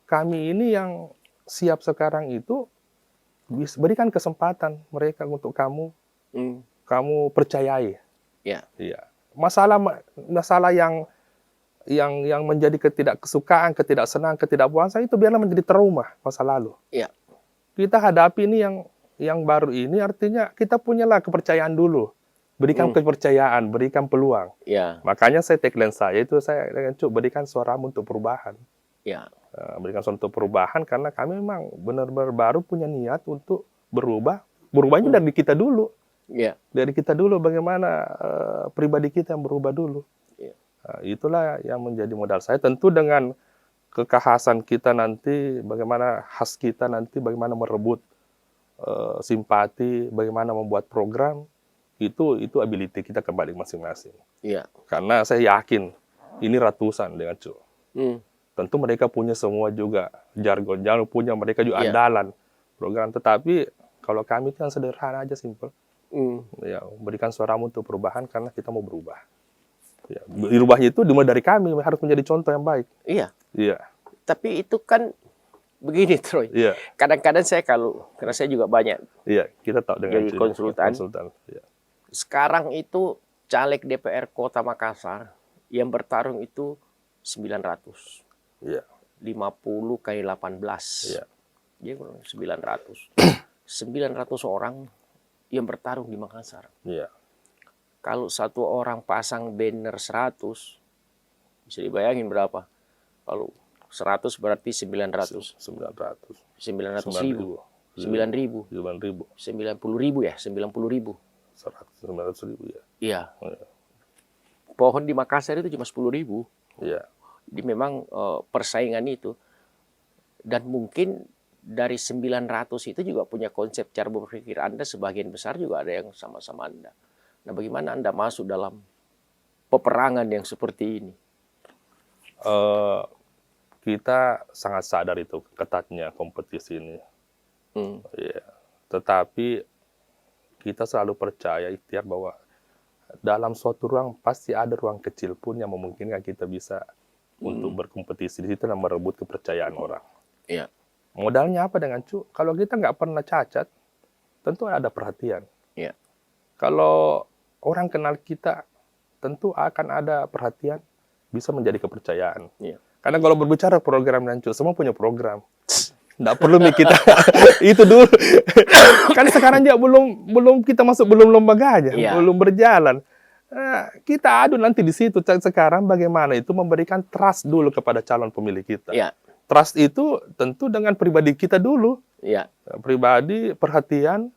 kami ini yang siap sekarang itu berikan kesempatan mereka untuk kamu percayai. Masalah yang menjadi ketidaksukaan, ketidaksenang, ketidakpuasan itu biarlah menjadi trauma masa lalu. Kita hadapi ini yang baru ini artinya kita punyalah kepercayaan dulu. Berikan kepercayaan, berikan peluang. Makanya tagline saya itu saya dengan berikan suaramu untuk perubahan. Berikan suara untuk perubahan karena kami memang benar-benar baru punya niat untuk berubah. Berubahnya dari kita dulu. Dari kita dulu bagaimana pribadi kita yang berubah dulu. Itulah yang menjadi modal saya. Tentu dengan kekhasan kita nanti, bagaimana khas kita nanti, bagaimana merebut simpati, bagaimana membuat program, itu ability kita kembali masing-masing. Karena saya yakin ini ratusan dengan tentu mereka punya semua juga jargon, punya mereka juga andalan program. Tetapi kalau kami itu yang sederhana aja, simple. Berikan suaramu untuk perubahan karena kita mau berubah. Berubahnya itu dimulai dari kami, harus menjadi contoh yang baik. Tapi itu kan begini, Troy. Kadang-kadang saya karena saya juga banyak kita tahu dengan jadi konsultan. Sekarang itu caleg DPR Kota Makassar yang bertarung itu 900. 50 kali 18. Dia kurang 900. 900 orang yang bertarung di Makassar. Iya. Kalau satu orang pasang banner 100, bisa dibayangin berapa? Kalau 100 berarti 900. 900 ribu. 9.000. 90.000 ya? 90.000. 900.000 ya. Iya. Pohon di Makassar itu cuma 10.000. Iya. Jadi memang persaingan itu. Dan mungkin dari 900 itu juga punya konsep cara berpikir Anda sebagian besar juga ada yang sama-sama Anda. Nah, bagaimana Anda masuk dalam peperangan yang seperti ini? Kita sangat sadar itu ketatnya kompetisi ini. Ya. Tetapi kita selalu percaya ikhtiar bahwa dalam suatu ruang pasti ada ruang kecil pun yang memungkinkan kita bisa untuk berkompetisi di situ dan merebut kepercayaan orang. Iya. Modalnya apa dengan kalau kita nggak pernah cacat, tentu ada perhatian. Iya. Kalau orang kenal kita, tentu akan ada perhatian, bisa menjadi kepercayaan. Iya. Karena kalau berbicara program dan semua punya program. Nggak perlu nih kita itu dulu. Kan sekarang juga belum kita masuk, belum lembaga aja, belum berjalan. Kita adu nanti di situ. Sekarang bagaimana itu memberikan trust dulu kepada calon pemilih kita. Iya. Trust itu tentu dengan pribadi kita dulu. Iya. Pribadi, perhatian,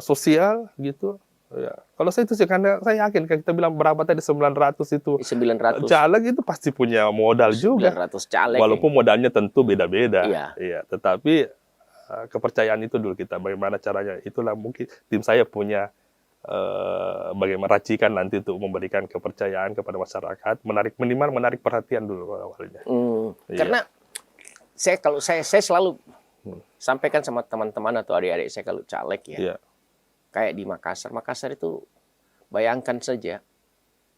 sosial gitu. Ya. Kalau saya itu sih, karena saya yakin kan kita bilang berapa tadi 900 itu. 900. Caleg itu pasti punya modal juga. 900 caleg. Walaupun modalnya tentu beda-beda. Iya. Tetapi kepercayaan itu dulu kita. Bagaimana caranya? Itulah mungkin tim saya punya bagaimana racikan nanti untuk memberikan kepercayaan kepada masyarakat, minimal menarik perhatian dulu awalnya. Karena saya selalu sampaikan sama teman-teman atau adik-adik saya kalau caleg ya. Kayak di Makassar itu bayangkan saja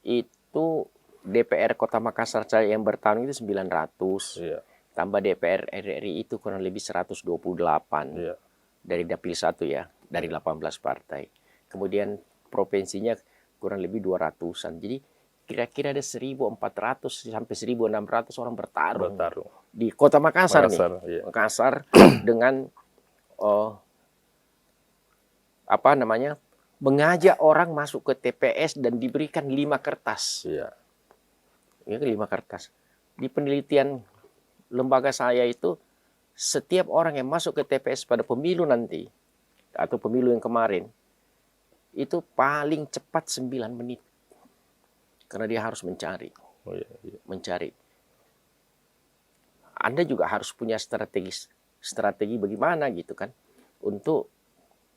itu DPR Kota Makassar saya yang bertahun itu 900. Tambah DPR RI itu kurang lebih 128 dari Dapil 1 ya, dari 18 partai. Kemudian provinsinya kurang lebih 200-an. Jadi kira-kira ada 1.400 sampai 1.600 orang bertarung di Kota Makassar nih. Makassar dengan mengajak orang masuk ke TPS dan diberikan 5 kertas. Iya, 5 kertas. Di penelitian lembaga saya itu, setiap orang yang masuk ke TPS pada pemilu nanti, atau pemilu yang kemarin, itu paling cepat 9 menit. Karena dia harus mencari. Mencari. Anda juga harus punya strategi bagaimana gitu kan, untuk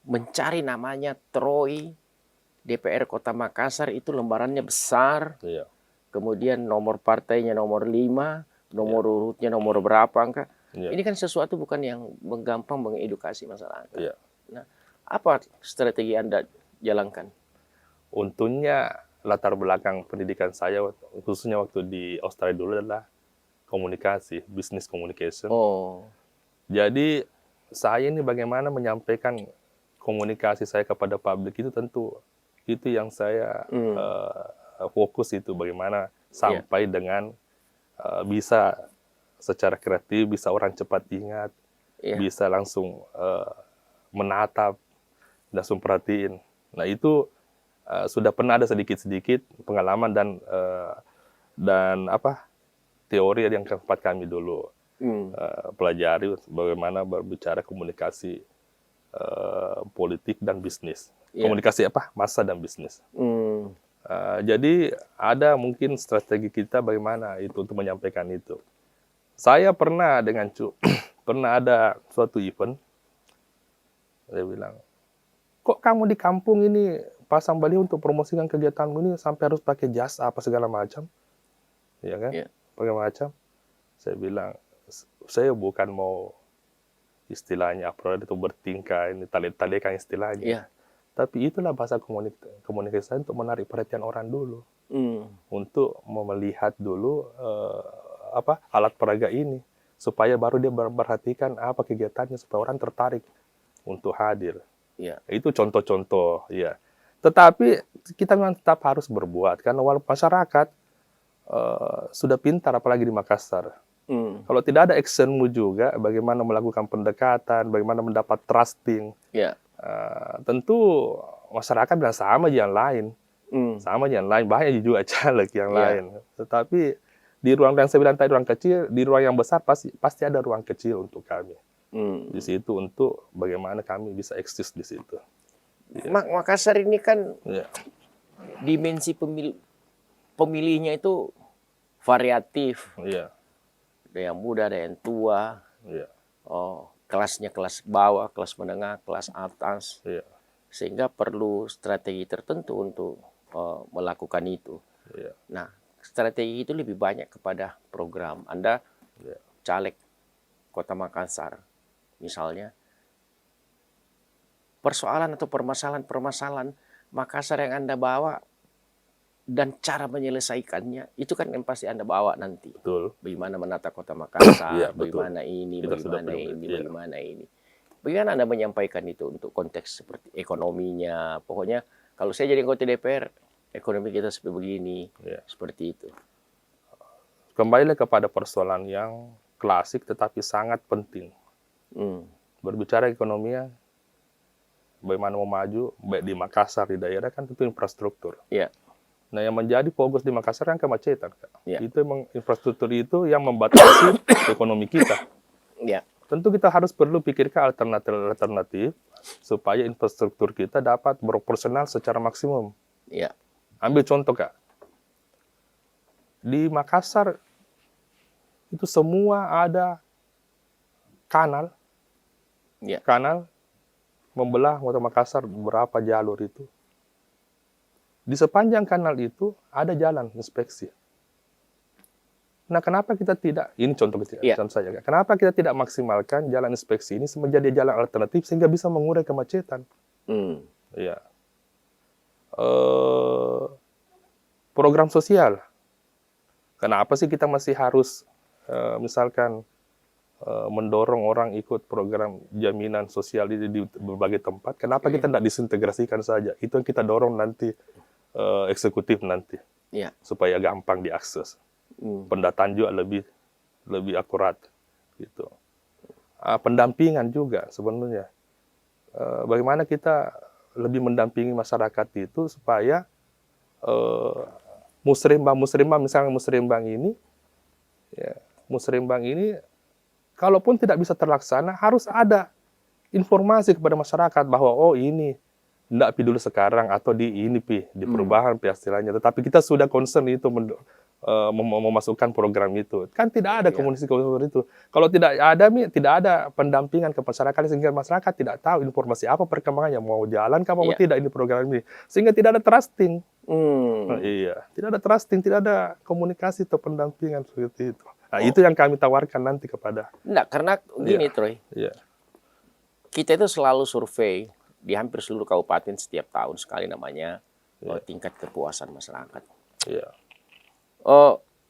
mencari namanya Troy DPR Kota Makassar itu lembarannya besar. Kemudian nomor partainya nomor 5, nomor urutnya nomor berapa angka. Ini kan sesuatu bukan yang menggampang mengedukasi masyarakat. Nah, apa strategi Anda jalankan? Untungnya latar belakang pendidikan saya khususnya waktu di Australia dulu adalah komunikasi, business communication. Jadi saya ini bagaimana menyampaikan komunikasi saya kepada publik itu tentu itu yang saya fokus itu bagaimana sampai dengan bisa secara kreatif, bisa orang cepat ingat, bisa langsung menatap, langsung perhatiin. Nah itu sudah pernah ada sedikit-sedikit pengalaman dan teori yang tempat kami dulu pelajari bagaimana berbicara komunikasi politik dan bisnis. Komunikasi massa dan bisnis. Jadi ada mungkin strategi kita bagaimana itu untuk menyampaikan itu. Saya pernah dengan pernah ada suatu event, saya bilang, kok kamu di kampung ini pasang baliho untuk promosikan kegiatanmu ini sampai harus pakai jas apa segala macam, ya kan? Pakai macam. Saya bilang, saya bukan mau istilahnya atau bertingkah ini talik-talikan istilahnya. Tapi itulah bahasa komunikasi untuk menarik perhatian orang dulu, untuk melihat dulu alat peraga ini, supaya baru dia memperhatikan apa kegiatannya supaya orang tertarik untuk hadir. Itu contoh-contoh, ya. Tetapi kita memang tetap harus berbuat karena walaupun masyarakat sudah pintar, apalagi di Makassar, Kalau tidak ada actionmu juga, bagaimana melakukan pendekatan, bagaimana mendapat trusting, tentu masyarakat bilang sama aja yang lain. Sama aja yang lain, banyak juga caleg yang lain. Tetapi di ruang yang saya bilang tadi, ruang kecil, di ruang yang besar pasti ada ruang kecil untuk kami. Di situ untuk bagaimana kami bisa eksis di situ. Makassar ini kan dimensi pemilihnya itu variatif. Ada yang muda, ada yang tua. Kelasnya kelas bawah, kelas menengah, kelas atas. Sehingga perlu strategi tertentu untuk melakukan itu. Nah, strategi itu lebih banyak kepada program. Anda caleg Kota Makassar, misalnya, persoalan atau permasalahan Makassar yang Anda bawa dan cara menyelesaikannya itu kan yang pasti Anda bawa nanti. Betul. Bagaimana menata Kota Makassar, bagaimana ini, bagaimana ini. Bagaimana Anda menyampaikan itu untuk konteks seperti ekonominya? Pokoknya kalau saya jadi anggota DPR, ekonomi kita seperti begini, seperti itu. Kembali kepada persoalan yang klasik tetapi sangat penting. Berbicara ekonominya, bagaimana mau maju, baik di Makassar, di daerah kan tentu infrastruktur. Nah, yang menjadi fokus di Makassar kan kemacetan. Itu memang infrastruktur itu yang membatasi ekonomi kita. Tentu kita harus perlu pikirkan alternatif supaya infrastruktur kita dapat beroperasional secara maksimum. Ambil contoh, Kak. Di Makassar itu semua ada kanal. Kanal membelah Kota Makassar berapa jalur itu. Di sepanjang kanal itu ada jalan inspeksi. Nah, kenapa kita tidak, ini contoh kecil, contoh saja, kenapa kita tidak maksimalkan jalan inspeksi ini menjadi jalan alternatif sehingga bisa mengurai kemacetan? Program sosial. Kenapa sih kita masih harus, misalkan, mendorong orang ikut program jaminan sosial di berbagai tempat? Kenapa kita tidak disintegrasikan saja? Itu yang kita dorong nanti, eksekutif nanti, supaya gampang diakses. Pendataan juga lebih akurat, gitu. Pendampingan juga sebenarnya. Bagaimana kita lebih mendampingi masyarakat itu supaya musrembang, misalnya musrembang ini, kalaupun tidak bisa terlaksana, harus ada informasi kepada masyarakat bahwa oh ini tidak pi dulu sekarang atau di perubahan istilahnya. Tetapi kita sudah concern itu memasukkan program itu. Kan tidak ada komunikasi itu. Kalau tidak ada pendampingan ke masyarakat sehingga masyarakat tidak tahu informasi apa perkembangannya, mau jalan kah mau tidak ini program ini. Sehingga tidak ada trusting. Tidak ada trusting, tidak ada komunikasi atau pendampingan seperti itu. Nah, itu yang kami tawarkan nanti kepada. Karena gini, Troy. Kita itu selalu survei di hampir seluruh kabupaten setiap tahun sekali namanya tingkat kepuasan masyarakat.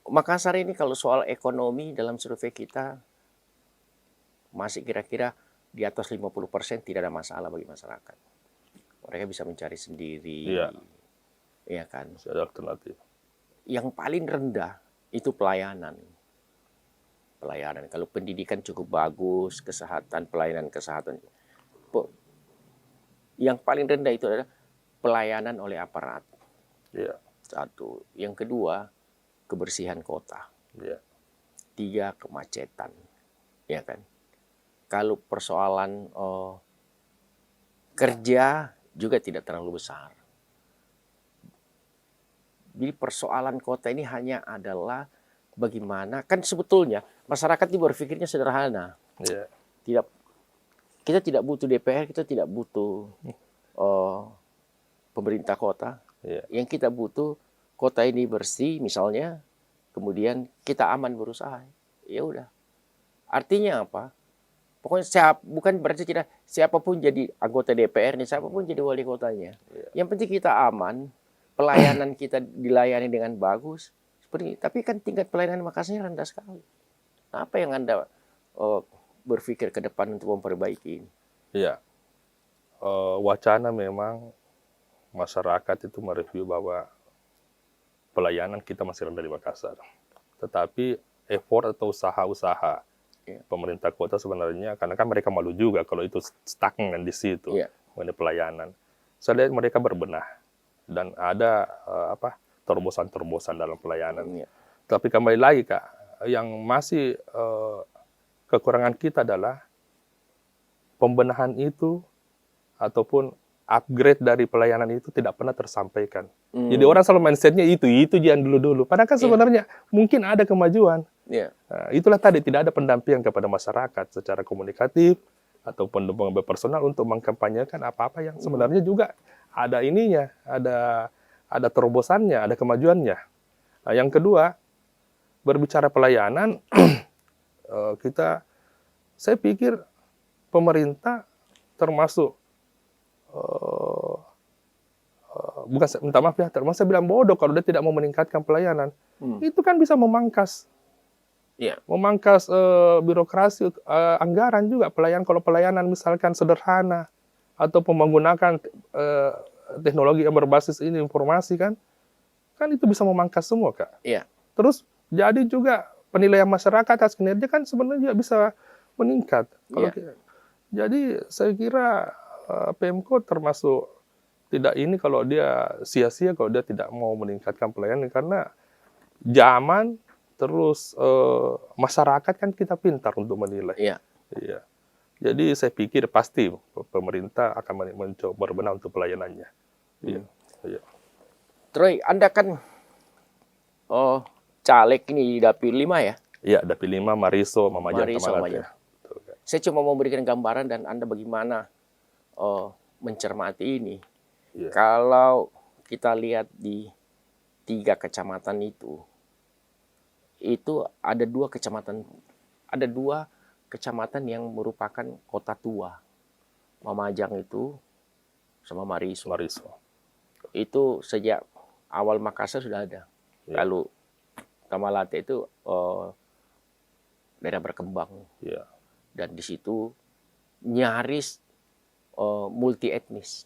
Makassar ini kalau soal ekonomi dalam survei kita masih kira-kira di atas 50% tidak ada masalah bagi masyarakat. Mereka bisa mencari sendiri. Iya kan? Masih ada alternatif. Yang paling rendah itu pelayanan. Kalau pendidikan cukup bagus, pelayanan kesehatan. Yang paling rendah itu adalah pelayanan oleh aparat. Satu. Yang kedua, kebersihan kota. 3, kemacetan. Ya kan? Kalau persoalan kerja juga tidak terlalu besar. Jadi persoalan kota ini hanya adalah bagaimana, kan sebetulnya masyarakat ini berpikirnya sederhana. Kita tidak butuh DPR, kita tidak butuh pemerintah kota. Yang kita butuh kota ini bersih misalnya, kemudian kita aman berusaha. Ya udah. Artinya apa? Pokoknya bukan berarti siapapun jadi anggota DPR nih, siapapun jadi wali kotanya. Yang penting kita aman, pelayanan kita dilayani dengan bagus. Seperti, tapi kan tingkat pelayanan Makassar rendah sekali. Apa yang Anda berpikir ke depan untuk memperbaiki ini? Wacana memang masyarakat itu mereview bahwa pelayanan kita masih rendah di Makassar. Tetapi effort atau usaha-usaha pemerintah kota sebenarnya, karena kan mereka malu juga kalau itu stagnan di situ mengenai pelayanan. Saya lihat mereka berbenah dan ada terobosan-terobosan dalam pelayanan. Tapi kembali lagi Kak, yang masih kekurangan kita adalah pembenahan itu ataupun upgrade dari pelayanan itu tidak pernah tersampaikan. Jadi orang selalu mindsetnya itu yang dulu-dulu. Padahal kan sebenarnya mungkin ada kemajuan. Nah, itulah tadi tidak ada pendampingan kepada masyarakat secara komunikatif ataupun dukungan personal untuk mengkampanyekan apa-apa yang sebenarnya juga ada ininya, ada terobosannya, ada kemajuannya. Nah, yang kedua, berbicara pelayanan, saya pikir pemerintah termasuk bukan minta maaf ya, termasuk saya bilang bodoh kalau dia tidak mau meningkatkan pelayanan. Itu kan bisa memangkas birokrasi, anggaran juga pelayanan. Kalau pelayanan misalkan sederhana atau menggunakan teknologi yang berbasis ini informasi kan itu bisa memangkas semua Kak. Terus jadi juga penilaian masyarakat atas kinerja kan sebenarnya bisa meningkat. Jadi saya kira Pemko termasuk tidak ini kalau dia sia-sia kalau dia tidak mau meningkatkan pelayanan, karena zaman terus masyarakat kan kita pintar untuk menilai. Jadi saya pikir pasti pemerintah akan mencoba berbenah untuk pelayanannya. Troy, Anda kan caleg ini di Dapil 5 ya? Iya, Dapil 5 Mariso, Mamajang, Tamalate. Saya cuma mau memberikan gambaran dan Anda bagaimana mencermati ini. Kalau kita lihat di 3 kecamatan itu ada 2 kecamatan yang merupakan kota tua. Mamajang itu sama Mariso. Itu sejak awal Makassar sudah ada. Lalu Tamalate itu daerah berkembang. Dan di situ nyaris multi etnis.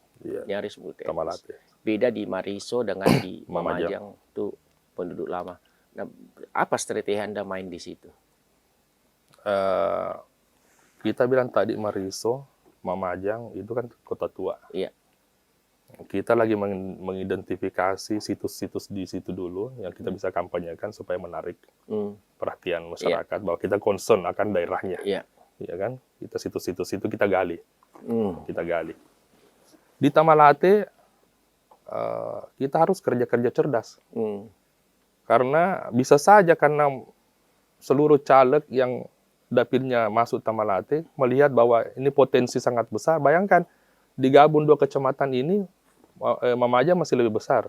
Beda di Mariso dengan di Mamajang itu penduduk lama. Nah, apa strategi Anda main di situ? Kita bilang tadi Mariso, Mamajang itu kan kota tua. Kita lagi mengidentifikasi situs-situs di situ dulu yang kita bisa kampanyekan supaya menarik perhatian masyarakat bahwa kita concern akan daerahnya. Ya kan? Kita situs-situs itu kita gali. Di Tamalate kita harus kerja-kerja cerdas. Karena bisa saja karena seluruh caleg yang dapilnya masuk Tamalate melihat bahwa ini potensi sangat besar. Bayangkan digabung 2 kecamatan ini, Mamajang masih lebih besar.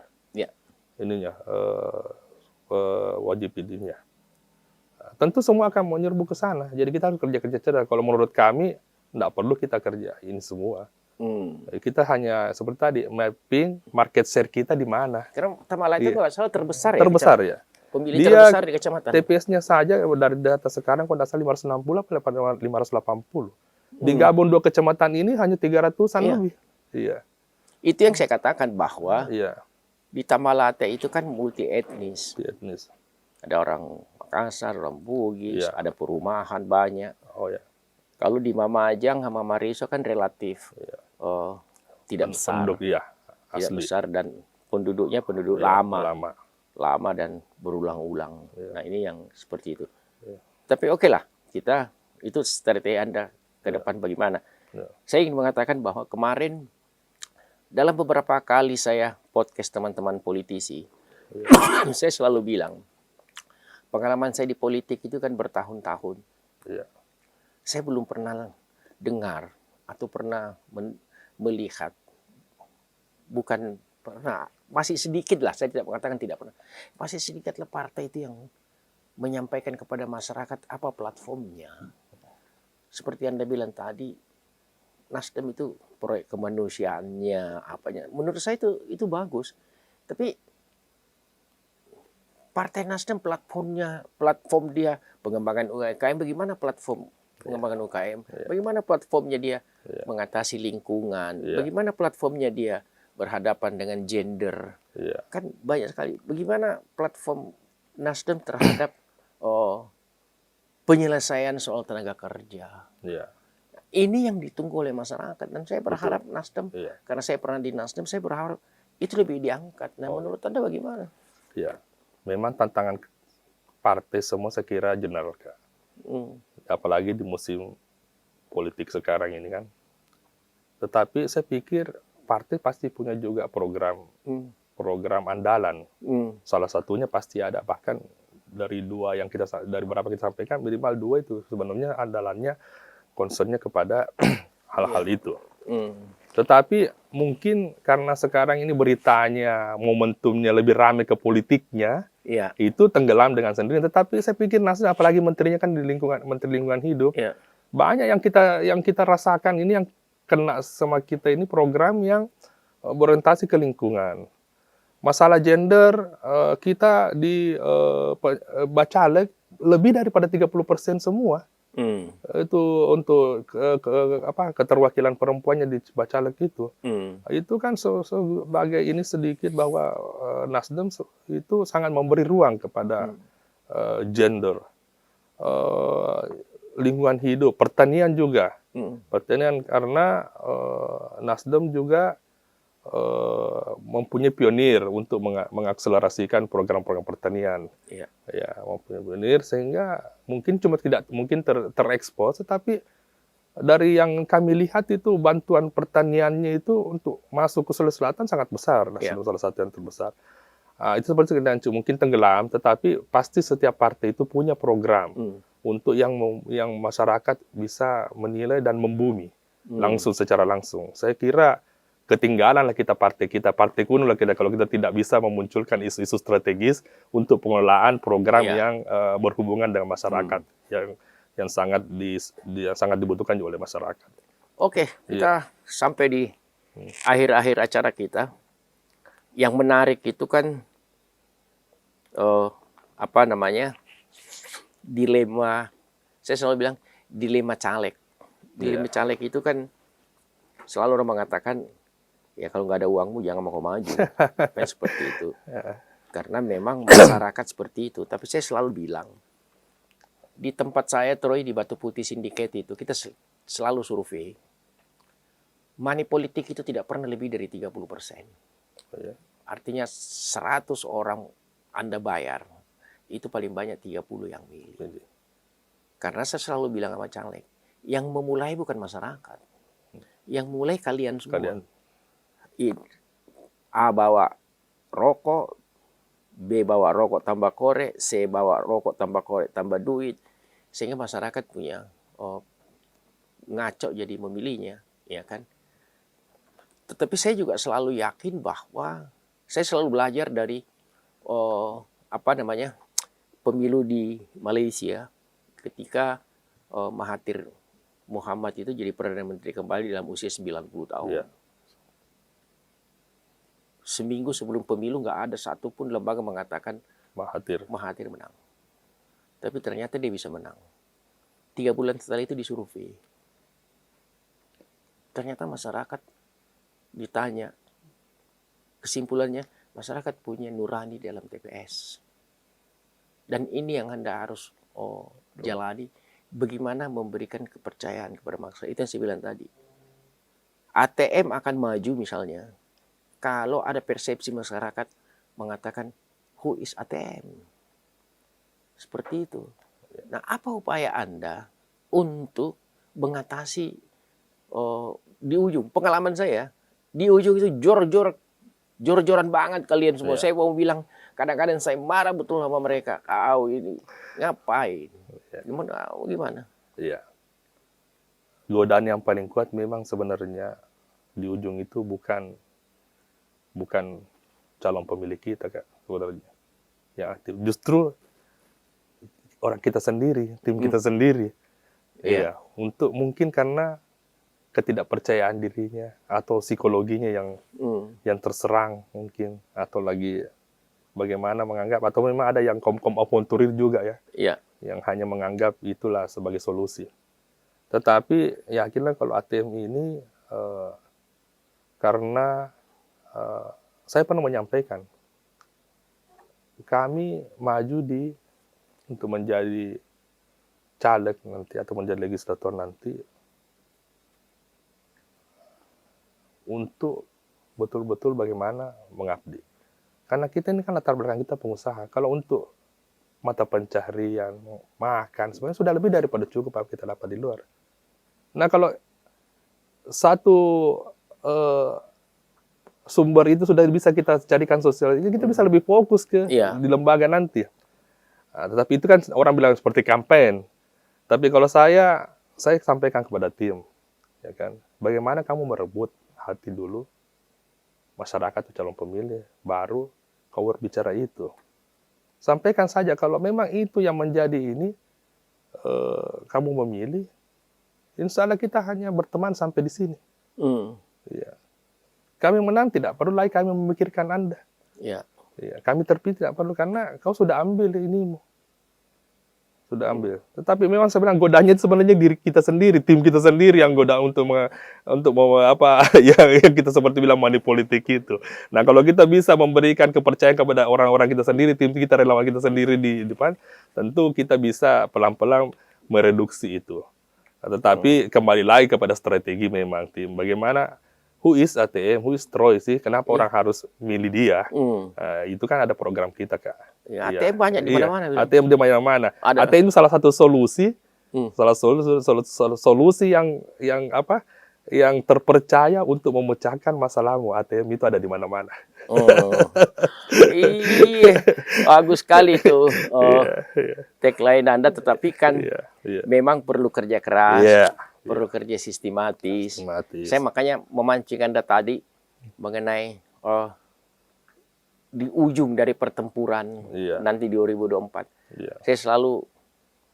Ininya wajib ininya. Tentu semua akan menyerbu ke sana. Jadi kita harus kerja-kerja cerdas. Kalau menurut kami tidak perlu kita kerjain semua. Kita hanya seperti tadi mapping market share kita di mana. Karena Tamalate itu nggak salah terbesar Terbesar ya. Pemilih terbesar di kecamatan. TPS-nya saja dari data sekarang kalau tidak salah 560 atau 580. Digabung 2 kecamatan ini hanya 300-an lebih. Itu yang saya katakan bahwa di Tamalate itu kan multi etnis. Ada orang Makassar, orang Bugis, ada perumahan banyak. Kalau di Mamajang sama Mariso kan relatif tidak besar. Tidak besar dan penduduknya penduduk lama dan berulang-ulang. Nah, ini yang seperti itu. Tapi oke lah, itu strategi Anda ke depan bagaimana. Saya ingin mengatakan bahwa kemarin dalam beberapa kali saya podcast teman-teman politisi, saya selalu bilang, pengalaman saya di politik itu kan bertahun-tahun. Saya belum pernah dengar atau pernah melihat, bukan pernah, masih sedikit lah, saya tidak mengatakan tidak pernah, masih sedikit lah partai itu yang menyampaikan kepada masyarakat apa platformnya. Seperti Anda bilang tadi, Nasdem itu proyek kemanusiaannya, apanya. Menurut saya itu bagus. Tapi Partai Nasdem platform dia pengembangan UMKM, bagaimana platform pengembangan UMKM? Bagaimana platformnya dia mengatasi lingkungan? Bagaimana platformnya dia berhadapan dengan gender? Kan banyak sekali. Bagaimana platform Nasdem terhadap penyelesaian soal tenaga kerja. Iya. Ini yang ditunggu oleh masyarakat, dan saya berharap Nasdem, karena saya pernah di Nasdem, saya berharap itu lebih diangkat. Nah, menurut Anda bagaimana? Ya, memang tantangan partai semua saya kira general, Kak. Apalagi di musim politik sekarang ini kan. Tetapi saya pikir partai pasti punya juga program andalan. Salah satunya pasti ada, bahkan dari berapa kita sampaikan, minimal 2 itu sebenarnya andalannya, concernnya kepada hal-hal itu. Tetapi mungkin karena sekarang ini beritanya, momentumnya lebih ramai ke politiknya, itu tenggelam dengan sendiri. Tetapi saya pikir Nasdem, apalagi menterinya kan Menteri Lingkungan Hidup, banyak yang kita rasakan ini, yang kena sama kita ini program yang berorientasi ke lingkungan. Masalah gender, kita di Bacalek lebih daripada 30% semua. Itu untuk keterwakilan perempuannya di Bacalek itu. Itu kan sebagai ini sedikit bahwa Nasdem itu sangat memberi ruang kepada gender, lingkungan hidup, pertanian juga. Pertanian karena Nasdem juga mempunyai pionir untuk mengakselerasikan program-program pertanian. Ya, mempunyai pionir sehingga mungkin tidak terekspos, tetapi dari yang kami lihat itu bantuan pertaniannya itu untuk masuk ke Sulawesi Selatan sangat besar, salah satu yang terbesar. Itu seperti mungkin tenggelam, tetapi pasti setiap partai itu punya program untuk yang masyarakat bisa menilai dan membumi langsung, secara langsung. Saya kira ketinggalan lah partai kuno lah kita, kalau kita tidak bisa memunculkan isu-isu strategis untuk pengelolaan program yang berhubungan dengan masyarakat, yang sangat dibutuhkan juga oleh masyarakat. Oke, kita sampai di akhir-akhir acara kita. Yang menarik itu kan dilema. Saya selalu bilang dilema caleg. Dilema caleg itu kan selalu orang mengatakan, ya kalau nggak ada uangmu jangan mau maju, kan seperti itu. Karena memang masyarakat seperti itu. Tapi saya selalu bilang, di tempat saya Troy di Batu Putih Syndicate itu kita selalu survei. Money politik itu tidak pernah lebih dari 30%. Artinya 100 orang Anda bayar, itu paling banyak 30 yang milih. Karena saya selalu bilang sama caleg, yang memulai bukan masyarakat, yang mulai kalian semua. A bawa rokok, B bawa rokok tambah korek, C bawa rokok tambah korek tambah duit, sehingga masyarakat punya ngaco jadi memilihnya, ya kan? Tetapi saya juga selalu yakin bahwa saya selalu belajar dari pemilu di Malaysia ketika Mahathir Muhammad itu jadi Perdana Menteri kembali dalam usia 90 tahun. Seminggu sebelum pemilu nggak ada satupun lembaga mengatakan Mahathir menang. Tapi ternyata dia bisa menang. 3 bulan setelah itu disurvei. Ternyata masyarakat ditanya. Kesimpulannya, masyarakat punya nurani dalam TPS. Dan ini yang Anda harus jalani. Bagaimana memberikan kepercayaan kepada masyarakat. Itu yang saya bilang tadi. ATM akan maju misalnya, kalau ada persepsi masyarakat mengatakan, who is ATM? Seperti itu. Nah, apa upaya Anda untuk mengatasi di ujung? Pengalaman saya, di ujung itu jor-joran banget kalian semua. Saya mau bilang, kadang-kadang saya marah betul sama mereka. Kau ini ngapain? Gimana? Iya. Godaan yang paling kuat memang sebenarnya di ujung itu bukan calon pemilih kita, Kak, sebenarnya yang aktif. Justru orang kita sendiri, tim kita sendiri. Iya, untuk mungkin karena ketidakpercayaan dirinya atau psikologinya yang terserang mungkin, atau lagi bagaimana menganggap, atau memang ada yang kom aponturir juga ya. Yang hanya menganggap itulah sebagai solusi. Tetapi yakinlah kalau ATM ini karena saya pernah menyampaikan, kami maju untuk menjadi caleg nanti atau menjadi legislator nanti untuk betul-betul bagaimana mengabdi. Karena kita ini kan latar belakang kita pengusaha. Kalau untuk mata pencaharian, makan, sebenarnya sudah lebih daripada cukup apa kita dapat di luar. Nah, kalau satu sumber itu sudah bisa kita carikan sosial, kita bisa lebih fokus ke di lembaga nanti. Nah, tetapi itu kan orang bilang seperti kampanye. Tapi kalau saya sampaikan kepada tim, ya kan, bagaimana kamu merebut hati dulu masyarakat atau calon pemilih, baru kau berbicara itu. Sampaikan saja kalau memang itu yang menjadi ini, kamu memilih, insya Allah kita hanya berteman sampai di sini. Ya. Kami menang tidak perlu lagi kami memikirkan Anda. Ya, kami terpilih tidak perlu karena kau sudah ambil inimu. Sudah ambil. Tetapi memang sebenarnya godanya itu sebenarnya diri kita sendiri, tim kita sendiri yang goda untuk yang kita seperti bilang money politik itu. Nah, kalau kita bisa memberikan kepercayaan kepada orang-orang kita sendiri, tim kita, relawan kita sendiri di depan, tentu kita bisa pelan-pelan mereduksi itu. Tetapi kembali lagi kepada strategi memang tim. Bagaimana who is ATM, who is Troy sih? Kenapa orang harus milih dia? Itu kan ada program kita, Kak. ATM banyak di mana-mana. ATM di mana-mana. ATM itu salah satu solusi, solusi yang terpercaya untuk memecahkan masalahmu. ATM itu ada di mana-mana. Iya, bagus sekali tuh tagline Anda. Tetapi kan memang perlu kerja keras, perlu kerja sistematis. Saya makanya memancing Anda tadi mengenai di ujung dari pertempuran nanti di 2024. Saya selalu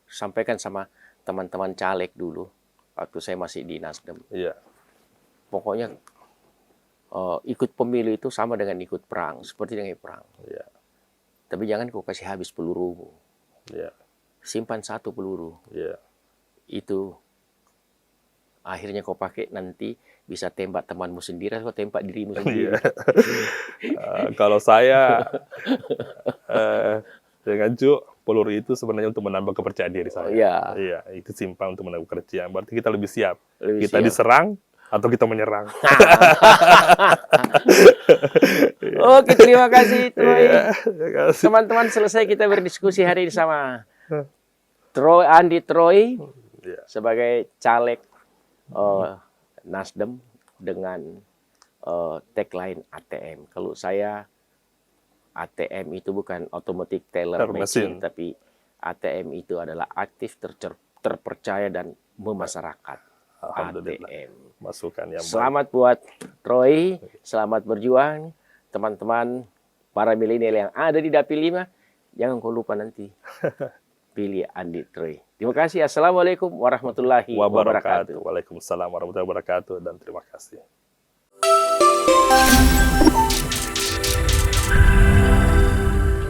sampaikan sama teman-teman caleg dulu waktu saya masih di Nasdem. Pokoknya ikut pemilu itu sama dengan ikut perang, seperti dengan perang. Tapi jangan kau kasih habis pelurumu. Simpan satu peluru. Itu akhirnya kau pakai nanti bisa tembak temanmu sendiri atau tembak dirimu sendiri. Kalau saya dengan peluru itu sebenarnya untuk menambah kepercayaan diri saya. Itu simpan untuk menambah kepercayaan. Berarti kita lebih siap. Kita diserang atau kita menyerang. Oke, terima kasih Troy. Teman-teman, selesai kita berdiskusi hari ini sama Andi Troy sebagai caleg Nasdem dengan tagline ATM. Kalau saya, ATM itu bukan automatic teller machine, tapi ATM itu adalah aktif, terpercaya, dan memasyarakat. ATM. Masukan yang selamat buat Troy, selamat berjuang. Teman-teman, para milenial yang ada di Dapil 5, jangan kau lupa nanti pilih Andi Troy. Terima kasih. Assalamualaikum warahmatullahi wabarakatuh. Waalaikumsalam warahmatullahi wabarakatuh, dan terima kasih.